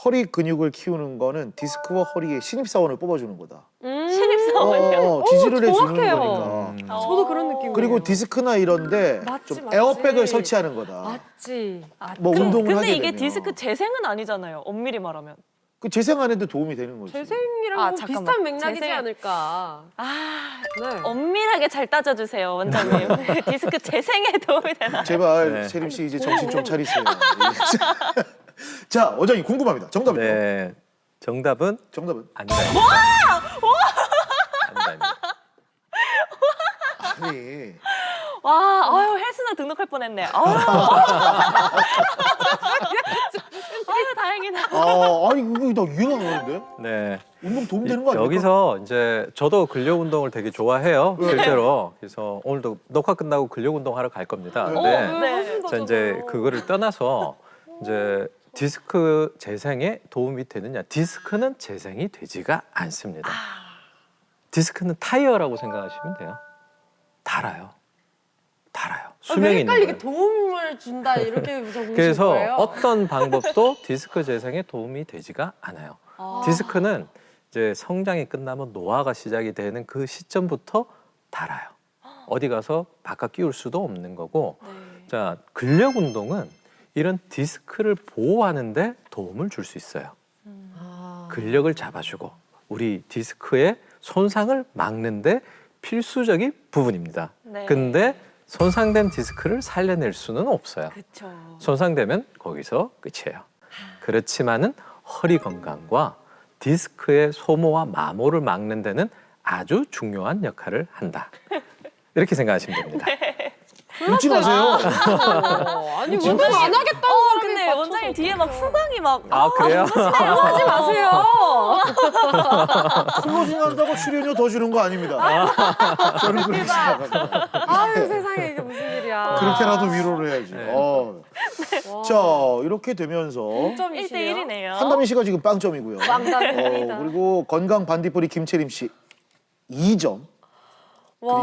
허리 근육을 키우는 거는 디스크와 허리에 신입사원을 뽑아주는 거다. 신입사원이요? 지지를 해주는 정확해요. 거니까. 저도 그런 느낌이에요. 그리고 디스크나 이런데 맞지, 좀 맞지. 에어백을 설치하는 거다. 맞지. 뭐 운동을 근데 하게 이게 되면. 디스크 재생은 아니잖아요. 엄밀히 말하면. 그 재생하는데 도움이 되는 거지. 재생이랑 잠깐만. 비슷한 맥락이지 재생. 않을까. 네. 엄밀하게 잘 따져주세요, 원장님. 디스크 재생에 도움이 되나? 제발 네. 세림 씨 이제 정신 좀 차리세요. 자 원장님 궁금합니다. 정답은요? 네. 정답은 정답은? 아니다입니다. 아니다입니다. 아니 와, 헬스장 등록할 뻔했네. 아유, 다행이다. 아니 그거 나 유행하는데 네. 운동 도움 되는 거 아닙니까? 여기서 이제 저도 근력 운동을 되게 좋아해요. 실제로. 그래서 오늘도 녹화 끝나고 근력 운동하러 갈 겁니다. 근데 네. 자 이제 그거를 떠나서 이제 디스크 재생에 도움이 되느냐? 디스크는 재생이 되지가 않습니다. 디스크는 타이어라고 생각하시면 돼요. 달아요. 수명이 있는 헷갈리게 거예요. 도움을 준다 이렇게 적으신 그래서 거예요? 어떤 방법도 디스크 재생에 도움이 되지가 않아요. 디스크는 이제 성장이 끝나면 노화가 시작이 되는 그 시점부터 달아요. 어디 가서 바깥 끼울 수도 없는 거고. 자, 근력 운동은 이런 디스크를 보호하는데 도움을 줄 수 있어요. 근력을 잡아주고 우리 디스크의 손상을 막는데 필수적인 부분입니다. 네. 근데 손상된 디스크를 살려낼 수는 없어요. 그쵸. 손상되면 거기서 끝이에요. 그렇지만은 허리 건강과 디스크의 소모와 마모를 막는 데는 아주 중요한 역할을 한다. 이렇게 생각하시면 됩니다. 웃지 마세요. 아니 운동 안 하겠다고 근데 원장님 뒤에 막 후광이 막 아, 그래요? 하지 마세요. 클로징 한다고 출연료 더 주는 거 아닙니다. 저는 그렇게 생각합니다. 아유 세상에 이게 무슨 일이야. 그렇게라도 위로를 해야지. 자, 이렇게 되면서 1대 1이네요. 한다민 씨가 지금 빵점이고요. 빵점입니다. 그리고 건강 반딧불이 김채림 씨 2점.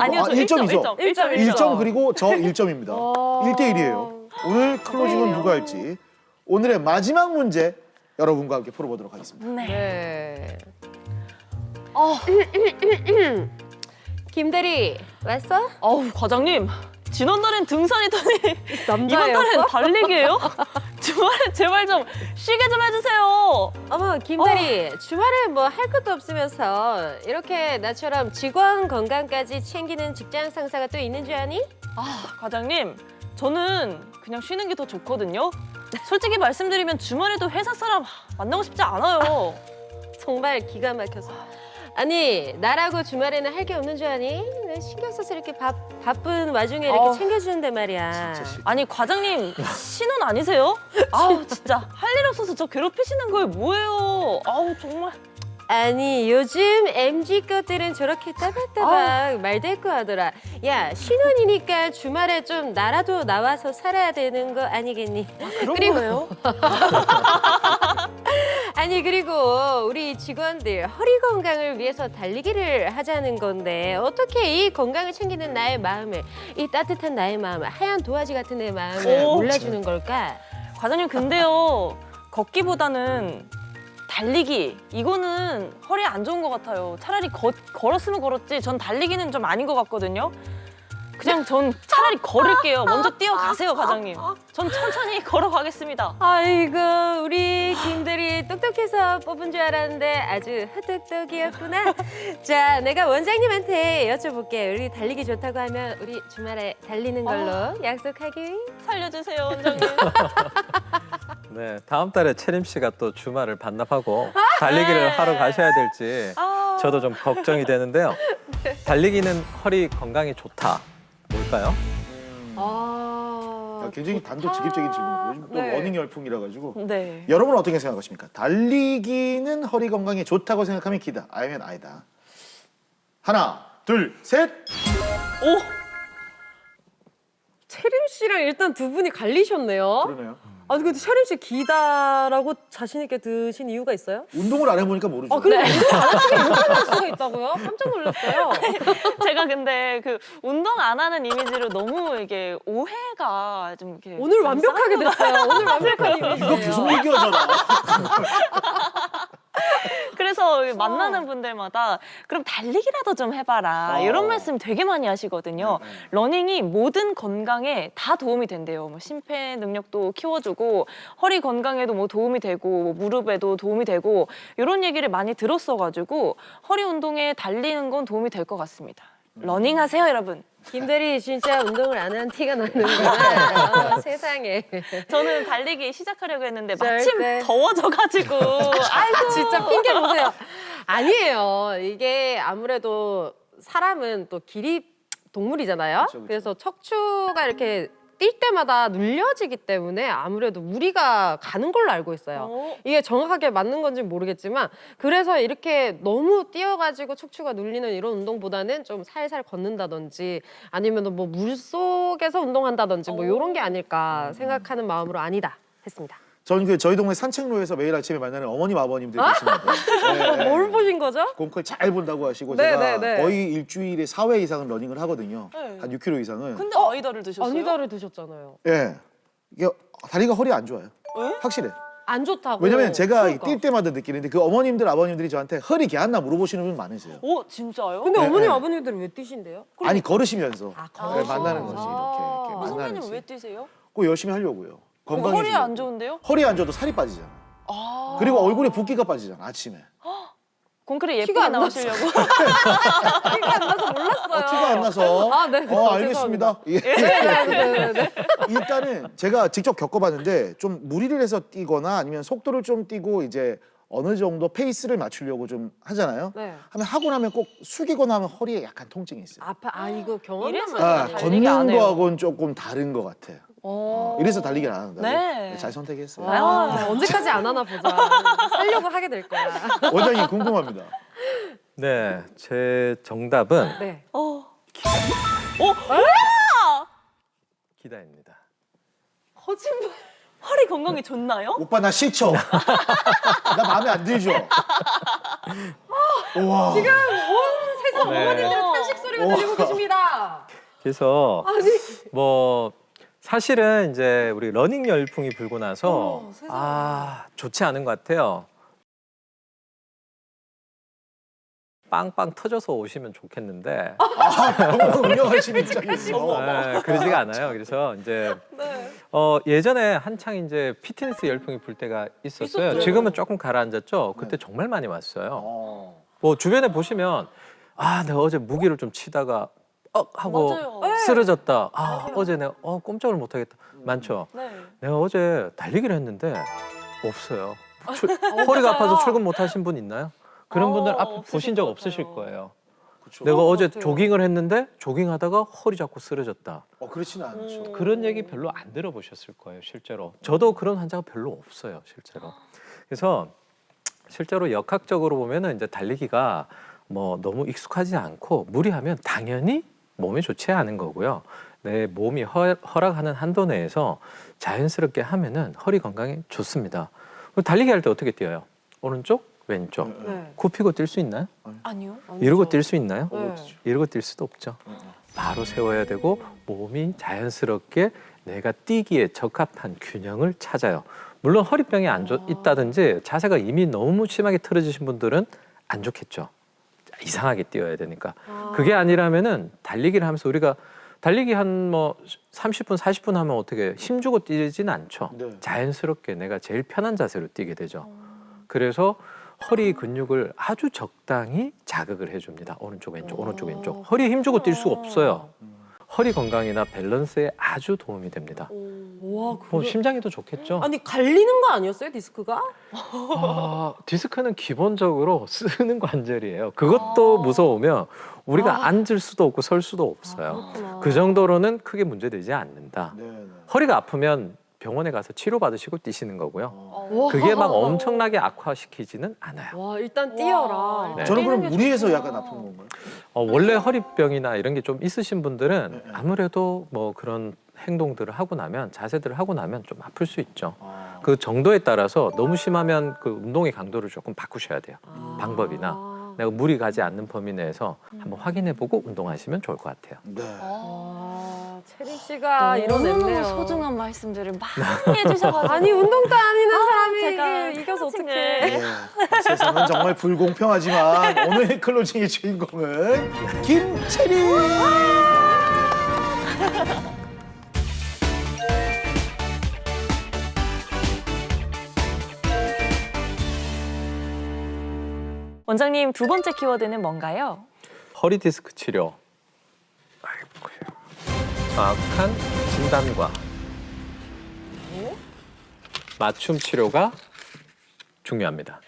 아니요, 저 1점이죠. 1점 그리고 저 1점입니다. 와. 1대 1이에요. 오늘 클로징은 누가 할지 오늘의 마지막 문제 여러분과 함께 풀어보도록 하겠습니다. 네. 김대리 왔어? 어우, 과장님. 지난달엔 등산이더니 이번 남자였어? 달엔 달리기예요? 주말에 제발 좀 쉬게 좀 해주세요. 어머 김대리 주말에 뭐 할 것도 없으면서 이렇게 나처럼 직원 건강까지 챙기는 직장 상사가 또 있는 줄 아니? 과장님, 저는 그냥 쉬는 게 더 좋거든요. 솔직히 말씀드리면 주말에도 회사 사람 만나고 싶지 않아요. 정말 기가 막혀서. 아니 나라고 주말에는 할 게 없는 줄 아니? 내 신경 써서 이렇게 바쁜 와중에 이렇게 챙겨주는데 말이야. 아니 과장님 신혼 아니세요? 아우 진짜 할 일 없어서 저 괴롭히시는 거예요 뭐예요? 아우 정말. 아니 요즘 MZ 것들은 저렇게 따박따박 말대꾸 하더라. 야 신혼이니까 주말에 좀 나라도 나와서 살아야 되는 거 아니겠니? 그런 거예요? 아니 그리고 우리 직원들 허리 건강을 위해서 달리기를 하자는 건데 어떻게 이 건강을 챙기는 나의 마음을, 이 따뜻한 나의 마음을, 하얀 도화지 같은 내 마음을 오. 몰라주는 걸까? 과장님 근데요 걷기보다는 달리기 이거는 허리에 안 좋은 것 같아요. 차라리 걸었으면 걸었지 전 달리기는 좀 아닌 것 같거든요. 그냥 전 차라리 걸을게요. 먼저 뛰어가세요 과장님. 전 천천히 걸어가겠습니다. 아이고 우리 김들이 똑똑해서 뽑은 줄 알았는데 아주 헛똑똑이었구나. 자 내가 원장님한테 여쭤볼게. 우리 달리기 좋다고 하면 우리 주말에 달리는 걸로 약속하기. 살려주세요 원장님. 네, 다음 달에 채림 씨가 또 주말을 반납하고 달리기를 하러 가셔야 될지 저도 좀 걱정이 되는데요. 달리기는 허리 건강에 좋다. 뭘까요? 굉장히 단도직입적인 질문이고 요즘 또 네. 러닝 열풍이라 가지고 네. 여러분은 어떻게 생각하십니까? 달리기는 허리 건강에 좋다고 생각하면 기다. 아니면 아니다. 하나, 둘, 셋. 오. 채림 씨랑 일단 두 분이 갈리셨네요. 그러네요. 아니 근데 채림 씨 기다라고 자신 있게 드신 이유가 있어요? 운동을 안 해보니까 모르죠. 근데 운동 안 하시면 이렇게 할 수가 있다고요? 깜짝 놀랐어요. 제가 근데 그 운동 안 하는 이미지로 너무 이게 오해가 좀 이렇게 오늘 완벽하게 됐어요. 오늘 완벽한 이거 이미지예요. 계속 얘기하잖아. 그래서 만나는 분들마다 그럼 달리기라도 좀 해봐라 이런 말씀 되게 많이 하시거든요. 러닝이 모든 건강에 다 도움이 된대요. 뭐 심폐 능력도 키워주고 허리 건강에도 뭐 도움이 되고 뭐 무릎에도 도움이 되고 이런 얘기를 많이 들었어가지고 허리 운동에 달리는 건 도움이 될 것 같습니다. 러닝 하세요 여러분. 김대리 진짜 운동을 안 한 티가 나는구나. 세상에. 저는 달리기 시작하려고 했는데 절대. 마침 더워져가지고 아이고 진짜 핑계 보세요. 아니에요. 이게 아무래도 사람은 또 기립 동물이잖아요. 그쵸. 그래서 척추가 이렇게 뛸 때마다 눌려지기 때문에 아무래도 무리가 가는 걸로 알고 있어요. 이게 정확하게 맞는 건지 모르겠지만 그래서 이렇게 너무 뛰어가지고 척추가 눌리는 이런 운동보다는 좀 살살 걷는다든지 아니면 뭐 물속에서 운동한다든지 뭐 이런 게 아닐까 생각하는 마음으로 아니다 했습니다. 저는 그 저희 동네 산책로에서 매일 아침에 만나는 어머님 아버님들이 계십니다. 네. 뭘 보신 거죠? 공클 잘 본다고 하시고 네, 제가 네, 네. 거의 일주일에 4회 이상은 러닝을 하거든요. 네. 한 6km 이상은. 근데 아이다를 드셨어요? 아니다를 드셨잖아요. 예. 이게 다리가 허리 안 좋아요. 확실해. 안 좋다고. 왜냐면 제가 그러니까. 뛸 때마다 느끼는데 그 어머님들 아버님들이 저한테 허리 개안나 물어보시는 분 많으세요. 오 진짜요? 근데 네, 어머님 네. 아버님들은 왜 뛰신대요? 아니 걸으시면서 걸으시면서. 만나는 거지 이렇게 만나는 선배님 거지. 왜 뛰세요? 꼭 열심히 하려고요. 건강해지려고. 허리 안 좋은데요? 허리 안 좋아도 살이 빠지잖아. 그리고 얼굴에 붓기가 빠지잖아 아침에. 콘크리 티가 예쁘게 안 나오시려고. 티가 안 나서 몰랐어요. 티가 안 나서. 아, 네. 알겠습니다. 예. 네. 일단은 제가 직접 겪어봤는데 좀 무리를 해서 뛰거나 아니면 속도를 좀 뛰고 이제 어느 정도 페이스를 맞추려고 좀 하잖아요. 네. 하면 하고 나면 꼭 숙이고 나면 허리에 약간 통증이 있어요. 이거 경험담 이래서 아, 달리기 안 걷는 해요. 거하고는 조금 다른 것 같아요. 이래서 달리기를 안 한다고? 네. 잘 선택했어요. 언제까지 안 하나 보자. 살려고 하게 될 거야. 원장님 궁금합니다. 네, 제 정답은 네. 기다입니다. 거짓말. 허리 건강에 좋나요? 오빠 나 싫죠? 나 마음에 안 들죠? 우와. 지금 온 세상 네. 어머니들의 탄식 소리가 들리고 계십니다. 그래서 뭐 사실은 이제 우리 러닝 열풍이 불고 나서 좋지 않은 것 같아요. 빵빵 터져서 오시면 좋겠는데 너무 운영하시는 입장에서. 네, 그러지가 않아요. 그래서 이제 예전에 한창 이제 피트니스 열풍이 불 때가 있었어요. 지금은 조금 가라앉았죠. 그때 정말 많이 왔어요. 뭐 주변에 보시면 내가 어제 무기를 좀 치다가 하고 맞아요. 쓰러졌다. 어제 내가 꼼짝을 못 하겠다. 많죠. 네. 내가 어제 달리기를 했는데 없어요. 허리가 아파서 출근 못 하신 분 있나요? 그런 분들 앞에 없으실 보신 적 것 없으실 같아요. 거예요. 그쵸. 내가 어제 같아요. 조깅을 했는데 조깅하다가 허리 잡고 쓰러졌다. 그렇지는 않죠. 그런 얘기 별로 안 들어보셨을 거예요, 실제로. 저도 그런 환자가 별로 없어요, 실제로. 그래서 실제로 역학적으로 보면은 이제 달리기가 뭐 너무 익숙하지 않고 무리하면 당연히 몸에 좋지 않은 거고요. 내 몸이 허락하는 한도 내에서 자연스럽게 하면은 허리 건강에 좋습니다. 달리기 할 때 어떻게 뛰어요? 오른쪽, 왼쪽. 네. 굽히고 뛸 수 있나요? 아니요. 이러고 뛸 수 있나요? 네. 이러고 뛸 수도 없죠. 바로 세워야 되고 몸이 자연스럽게 내가 뛰기에 적합한 균형을 찾아요. 물론 허리병이 있다든지 자세가 이미 너무 심하게 틀어지신 분들은 안 좋겠죠. 이상하게 뛰어야 되니까. 그게 아니라면은 달리기를 하면서 우리가 달리기 한 뭐 30분, 40분 하면 어떻게 힘주고 뛰지는 않죠. 네. 자연스럽게 내가 제일 편한 자세로 뛰게 되죠. 그래서 허리 근육을 아주 적당히 자극을 해줍니다. 오른쪽, 왼쪽, 오른쪽, 왼쪽. 허리에 힘주고 뛸 수가 없어요. 허리 건강이나 밸런스에 아주 도움이 됩니다. 와, 뭐 심장에도 좋겠죠. 아니 갈리는 거 아니었어요 디스크가? 디스크는 기본적으로 쓰는 관절이에요. 그것도 무서우면 우리가 앉을 수도 없고 설 수도 없어요. 그 정도로는 크게 문제되지 않는다. 네, 네. 허리가 아프면 병원에 가서 치료받으시고 뛰시는 거고요. 와. 그게 막 엄청나게 악화시키지는 않아요. 와 일단 뛰어라. 네. 저는 그럼 뛰는 게 무리해서 좋구나. 약간 아픈 건가요? 원래 허리병이나 이런 게 좀 있으신 분들은 네, 네. 아무래도 뭐 그런 행동들을 하고 나면 자세들을 하고 나면 좀 아플 수 있죠. 아. 그 정도에 따라서 너무 심하면 그 운동의 강도를 조금 바꾸셔야 돼요. 방법이나 내가 무리 가지 않는 범위 내에서 한번 확인해보고 운동하시면 좋을 것 같아요. 네. 채림 씨가 이뤄냈네요. 너무 소중한 말씀들을 많이 해주셔가지고. 아니 운동도 안 하는 사람이 제가 이게 이겨서 코칭을. 어떡해. 네. 세상은 정말 불공평하지만 오늘 클로징의 주인공은 김채림. 원장님 두 번째 키워드는 뭔가요? 허리 디스크 치료. 정확한 진단과 맞춤 치료가 중요합니다.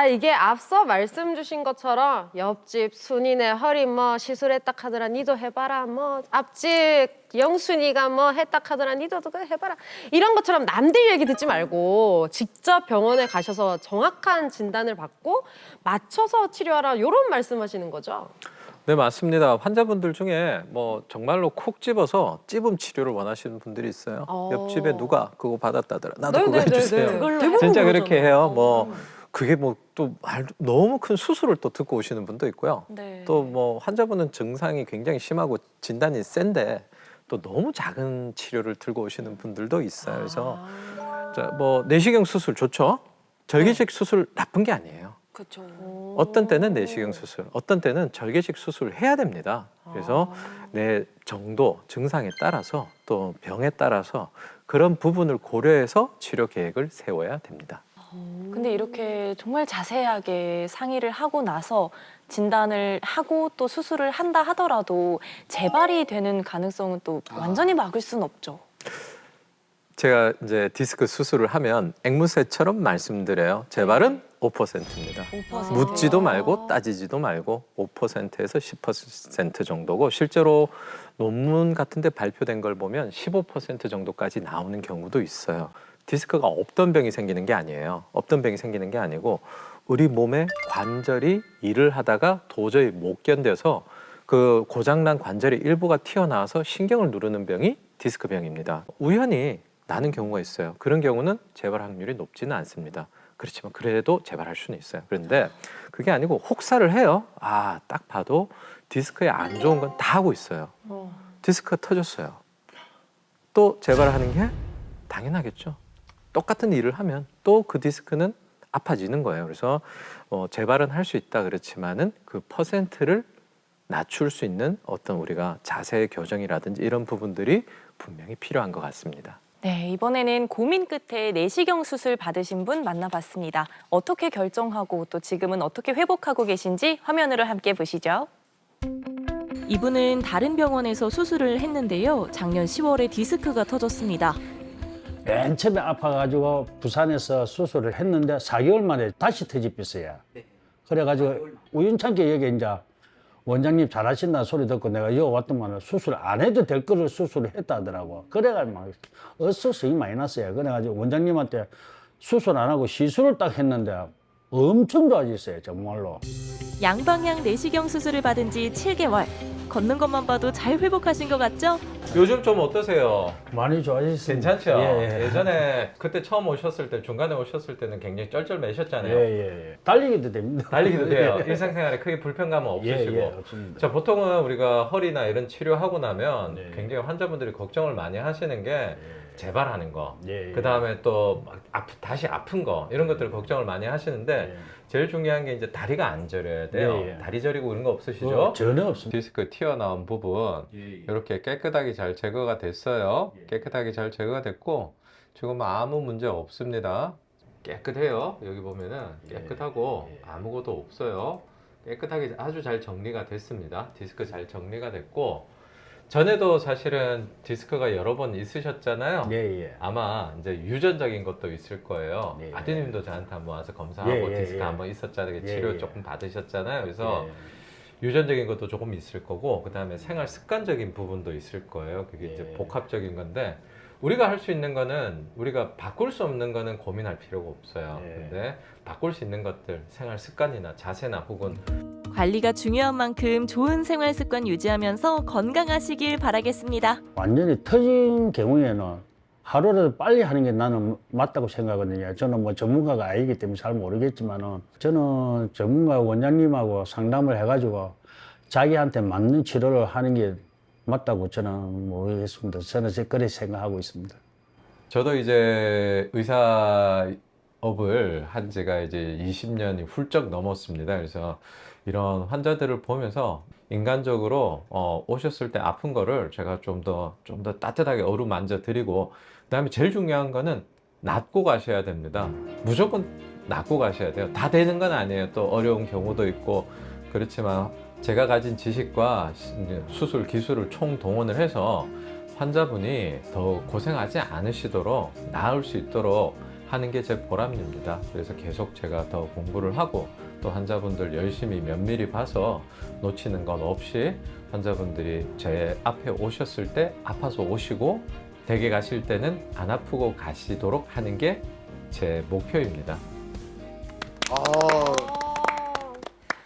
이게 앞서 말씀 주신 것처럼 옆집 순이네 허리 뭐 시술했다 하더라 니도 해봐라 뭐 앞집 영순이가 뭐 했다 하더라 니도 그거 해봐라 이런 것처럼 남들 얘기 듣지 말고 직접 병원에 가셔서 정확한 진단을 받고 맞춰서 치료하라 이런 말씀하시는 거죠? 네, 맞습니다. 환자분들 중에 뭐 정말로 콕 집어서 찝음 치료를 원하시는 분들이 있어요. 옆집에 누가 그거 받았다더라. 나도 그거 해주세요. 대부분 진짜 그렇게 그러잖아요. 해요. 뭐 그게 뭐 또 너무 큰 수술을 또 듣고 오시는 분도 있고요. 네. 또 뭐 환자분은 증상이 굉장히 심하고 진단이 센데 또 너무 작은 치료를 들고 오시는 분들도 있어요. 그래서 뭐 내시경 수술 좋죠. 절개식 수술 나쁜 게 아니에요. 그렇죠. 어떤 때는 내시경 수술, 어떤 때는 절개식 수술을 해야 됩니다. 그래서 내 정도, 증상에 따라서 또 병에 따라서 그런 부분을 고려해서 치료 계획을 세워야 됩니다. 근데 이렇게 정말 자세하게 상의를 하고 나서 진단을 하고 또 수술을 한다 하더라도 재발이 되는 가능성은 또 완전히 막을 수는 없죠. 제가 이제 디스크 수술을 하면 앵무새처럼 말씀드려요. 재발은 5%입니다. 5%. 묻지도 말고 따지지도 말고 5%에서 10% 정도고 실제로 논문 같은 데 발표된 걸 보면 15% 정도까지 나오는 경우도 있어요. 디스크가 없던 병이 생기는 게 아니에요. 없던 병이 생기는 게 아니고 우리 몸의 관절이 일을 하다가 도저히 못 견뎌서 그 고장난 관절의 일부가 튀어나와서 신경을 누르는 병이 디스크병입니다. 우연히 나는 경우가 있어요. 그런 경우는 재발 확률이 높지는 않습니다. 그렇지만 그래도 재발할 수는 있어요. 그런데 그게 아니고 혹사를 해요. 아, 딱 봐도 디스크에 안 좋은 건 다 하고 있어요. 디스크가 터졌어요. 또 재발하는 게 당연하겠죠. 똑같은 일을 하면 또 그 디스크는 아파지는 거예요. 그래서 재발은 할 수 있다 그렇지만은 그 퍼센트를 낮출 수 있는 어떤 우리가 자세 교정이라든지 이런 부분들이 분명히 필요한 것 같습니다. 네, 이번에는 고민 끝에 내시경 수술 받으신 분 만나봤습니다. 어떻게 결정하고 또 지금은 어떻게 회복하고 계신지 화면으로 함께 보시죠. 이분은 다른 병원에서 수술을 했는데요. 작년 10월에 디스크가 터졌습니다. 맨 처음에 아파가지고 부산에서 수술을 했는데 4개월 만에 다시 터집혔어요. 그래가지고 우연찮게 여기 이제 원장님 잘하신다는 소리 듣고 내가 여기 왔더만 수술 안 해도 될 거를 수술을 했다 하더라고. 그래가지고 막 어수선이 많이 났어요. 그래가지고 원장님한테 수술 안 하고 시술을 딱 했는데 엄청 좋아졌어요, 정말로. 양방향 내시경 수술을 받은 지 7개월. 걷는 것만 봐도 잘 회복하신 것 같죠? 요즘 좀 어떠세요? 많이 좋아졌습니다. 괜찮죠? 예. 예전에 그때 처음 오셨을 때 중간에 오셨을 때는 굉장히 쩔쩔매셨잖아요. 예. 달리기도 됩니다. 달리기도 돼요. 일상생활에 크게 불편감은 없으시고. 예, 없습니다. 자, 보통은 우리가 허리나 이런 치료하고 나면 네. 굉장히 환자분들이 걱정을 많이 하시는 게 재발하는 거, 예. 그 다음에 또 다시 아픈 거 이런 것들을 걱정을 많이 하시는데 예. 제일 중요한 게 이제 다리가 안 저려야 돼요. 예. 다리 저리고 이런 거 없으시죠? 전혀 없습니다. 디스크 튀어나온 부분 이렇게 깨끗하게 잘 제거가 됐어요. 깨끗하게 잘 제거가 됐고 지금 아무 문제 없습니다. 깨끗해요. 여기 보면은 깨끗하고 아무것도 없어요. 깨끗하게 아주 잘 정리가 됐습니다. 디스크 잘 정리가 됐고 전에도 사실은 디스크가 여러 번 있으셨잖아요. 예. 아마 이제 유전적인 것도 있을 거예요. 예. 아드님도 저한테 한번 와서 검사하고 예. 디스크 한번 있었잖아요. 치료 예. 조금 받으셨잖아요. 그래서 예. 유전적인 것도 조금 있을 거고 그 다음에 생활 습관적인 부분도 있을 거예요. 그게 이제 예. 복합적인 건데 우리가 할 수 있는 거는 우리가 바꿀 수 없는 거는 고민할 필요가 없어요. 예. 근데 바꿀 수 있는 것들 생활 습관이나 자세나 혹은 관리가 중요한 만큼 좋은 생활 습관 유지하면서 건강하시길 바라겠습니다. 완전히 터진 경우에는 하루라도 빨리 하는 게 나는 맞다고 생각하거든요. 저는 뭐 전문가가 아니기 때문에 잘 모르겠지만은 저는 전문가 원장님하고 상담을 해가지고 자기한테 맞는 치료를 하는 게 맞다고 저는 모르겠습니다. 저는 그렇게 생각하고 있습니다. 저도 이제 의사업을 한 지가 이제 20년이 훌쩍 넘었습니다. 그래서 이런 환자들을 보면서 인간적으로 오셨을 때 아픈 거를 제가 좀 더 따뜻하게 어루만져 드리고 그다음에 제일 중요한 거는 낫고 가셔야 됩니다. 무조건 낫고 가셔야 돼요. 다 되는 건 아니에요. 또 어려운 경우도 있고 그렇지만 제가 가진 지식과 수술 기술을 총동원을 해서 환자분이 더 고생하지 않으시도록 나을 수 있도록 하는 게 제 보람입니다. 그래서 계속 제가 더 공부를 하고 또 환자분들 열심히 면밀히 봐서 놓치는 건 없이 환자분들이 제 앞에 오셨을 때 아파서 오시고 댁에 가실 때는 안 아프고 가시도록 하는 게 제 목표입니다.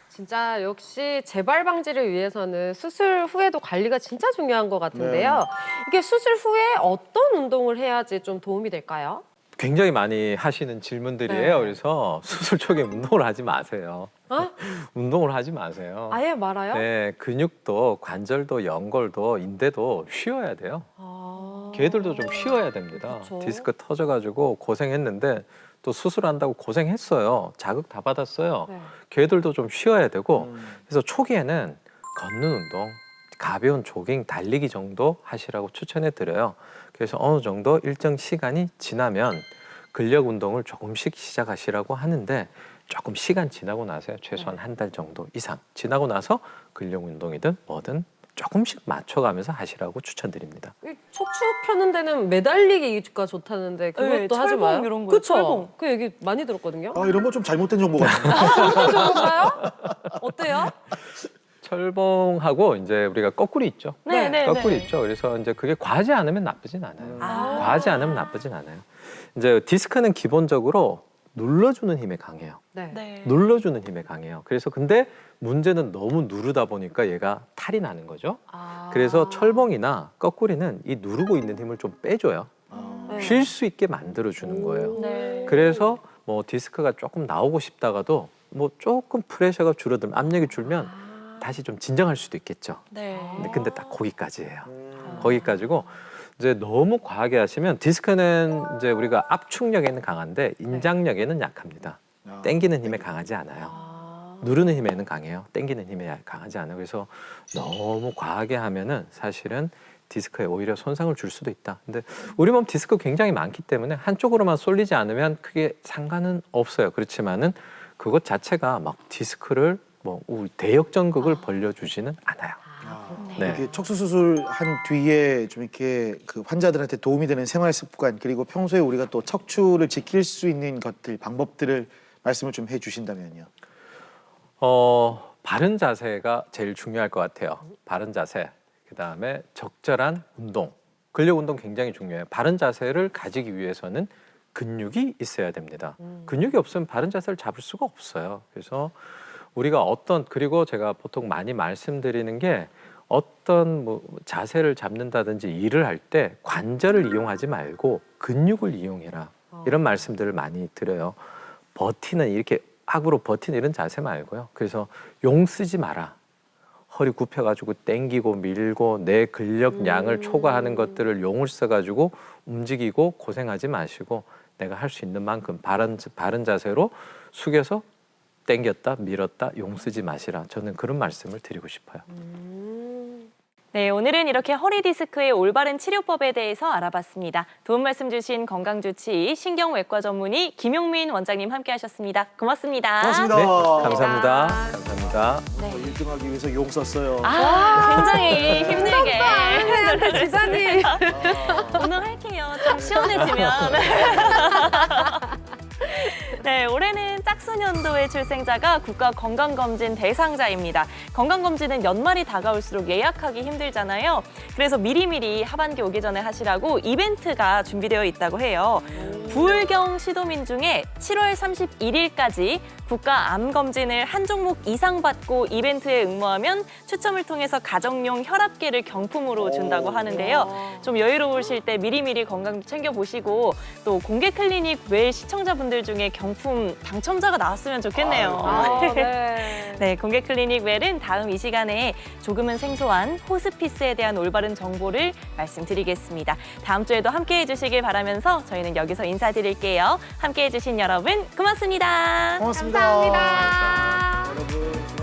진짜 역시 재발 방지를 위해서는 수술 후에도 관리가 진짜 중요한 것 같은데요. 이게 수술 후에 어떤 운동을 해야지 좀 도움이 될까요? 굉장히 많이 하시는 질문들이에요. 네. 그래서 수술 초기에 운동을 하지 마세요. 어? 운동을 하지 마세요. 아예 말아요? 네, 근육도 관절도 연골도 인대도 쉬어야 돼요. 걔들도 좀 쉬어야 됩니다. 그쵸. 디스크 터져가지고 고생했는데 또 수술한다고 고생했어요. 자극 다 받았어요. 네. 걔들도 좀 쉬어야 되고 그래서 초기에는 걷는 운동, 가벼운 조깅, 달리기 정도 하시라고 추천해 드려요. 그래서 어느 정도 일정 시간이 지나면 근력 운동을 조금씩 시작하시라고 하는데 조금 시간 지나고 나서요. 최소한 한 달 정도 이상 지나고 나서 근력 운동이든 뭐든 조금씩 맞춰가면서 하시라고 추천드립니다. 이 척추 펴는 데는 매달리기가 좋다는데 그것도 네, 하지 철봉 마요. 이런 거, 그쵸? 철봉. 그 얘기 많이 들었거든요. 아, 이런 거 좀 잘못된 정보 같은데. 좋은가요? 어때요? 철봉하고 이제 우리가 거꾸리 있죠. 네, 네, 거꾸리 네. 있죠. 그래서 이제 그게 과하지 않으면 나쁘진 않아요. 아. 과하지 않으면 나쁘진 않아요. 이제 디스크는 기본적으로 눌러주는 힘에 강해요. 네. 네. 눌러주는 힘에 강해요. 그래서 근데 문제는 너무 누르다 보니까 얘가 탈이 나는 거죠. 아. 그래서 철봉이나 거꾸리는 이 누르고 있는 힘을 좀 빼줘요. 네. 쉴 수 있게 만들어주는 거예요. 네. 그래서 뭐 디스크가 조금 나오고 싶다가도 뭐 조금 프레셔가 줄어들면 압력이 줄면 다시 좀 진정할 수도 있겠죠. 네. 근데 딱 거기까지예요. 거기까지고 이제 너무 과하게 하시면 디스크는 이제 우리가 압축력에는 강한데 인장력에는 약합니다. 땡기는 힘에 강하지 않아요. 누르는 힘에는 강해요. 땡기는 힘에 강하지 않아요. 그래서 너무 과하게 하면은 사실은 디스크에 오히려 손상을 줄 수도 있다. 근데 우리 몸 디스크 굉장히 많기 때문에 한쪽으로만 쏠리지 않으면 크게 상관은 없어요. 그렇지만은 그것 자체가 막 디스크를 뭐 대역전극을 벌려주지는 않아요. 네. 이렇게 척수 수술한 뒤에 좀 이렇게 그 환자들한테 도움이 되는 생활 습관 그리고 평소에 우리가 또 척추를 지킬 수 있는 것들 방법들을 말씀을 좀 해주신다면요. 바른 자세가 제일 중요할 것 같아요. 바른 자세. 그다음에 적절한 운동. 근력 운동 굉장히 중요해요. 바른 자세를 가지기 위해서는 근육이 있어야 됩니다. 근육이 없으면 바른 자세를 잡을 수가 없어요. 그래서 우리가 그리고 제가 보통 많이 말씀드리는 게 어떤 뭐 자세를 잡는다든지 일을 할 때 관절을 이용하지 말고 근육을 이용해라. 이런 말씀들을 많이 드려요. 버티는 이렇게 악으로 버티는 이런 자세 말고요. 그래서 용 쓰지 마라. 허리 굽혀가지고 땡기고 밀고 내 근력량을 초과하는 것들을 용을 써가지고 움직이고 고생하지 마시고 내가 할 수 있는 만큼 바른 자세로 숙여서 땡겼다 밀었다 용 쓰지 마시라. 저는 그런 말씀을 드리고 싶어요. 네, 오늘은 이렇게 허리 디스크의 올바른 치료법에 대해서 알아봤습니다. 도움 말씀 주신 건강주치의 신경외과 전문의 김용민 원장님 함께하셨습니다. 고맙습니다. 고맙습니다. 네, 감사합니다. 감사합니다. 1등하기 위해서 용 썼어요. 굉장히 힘들게 혜한테 지사님. 운동할게요. 좀 시원해지면. 네, 올해는 짝수년도의 출생자가 국가건강검진 대상자입니다. 건강검진은 연말이 다가올수록 예약하기 힘들잖아요. 그래서 미리미리 하반기 오기 전에 하시라고 이벤트가 준비되어 있다고 해요. 부울경 시도민 중에 7월 31일까지 국가암검진을 한 종목 이상 받고 이벤트에 응모하면 추첨을 통해서 가정용 혈압계를 경품으로 준다고 하는데요. 좀 여유로우실 때 미리미리 건강 챙겨보시고 또 공개 클리닉 외 시청자분들 중에 경품 당첨자가 나왔으면 좋겠네요. 네. 네, 공개 클리닉 웰은 다음 이 시간에 조금은 생소한 호스피스에 대한 올바른 정보를 말씀드리겠습니다. 다음 주에도 함께해 주시길 바라면서 저희는 여기서 인사드릴게요. 함께해 주신 여러분 고맙습니다. 고맙습니다. 감사합니다. 여러분.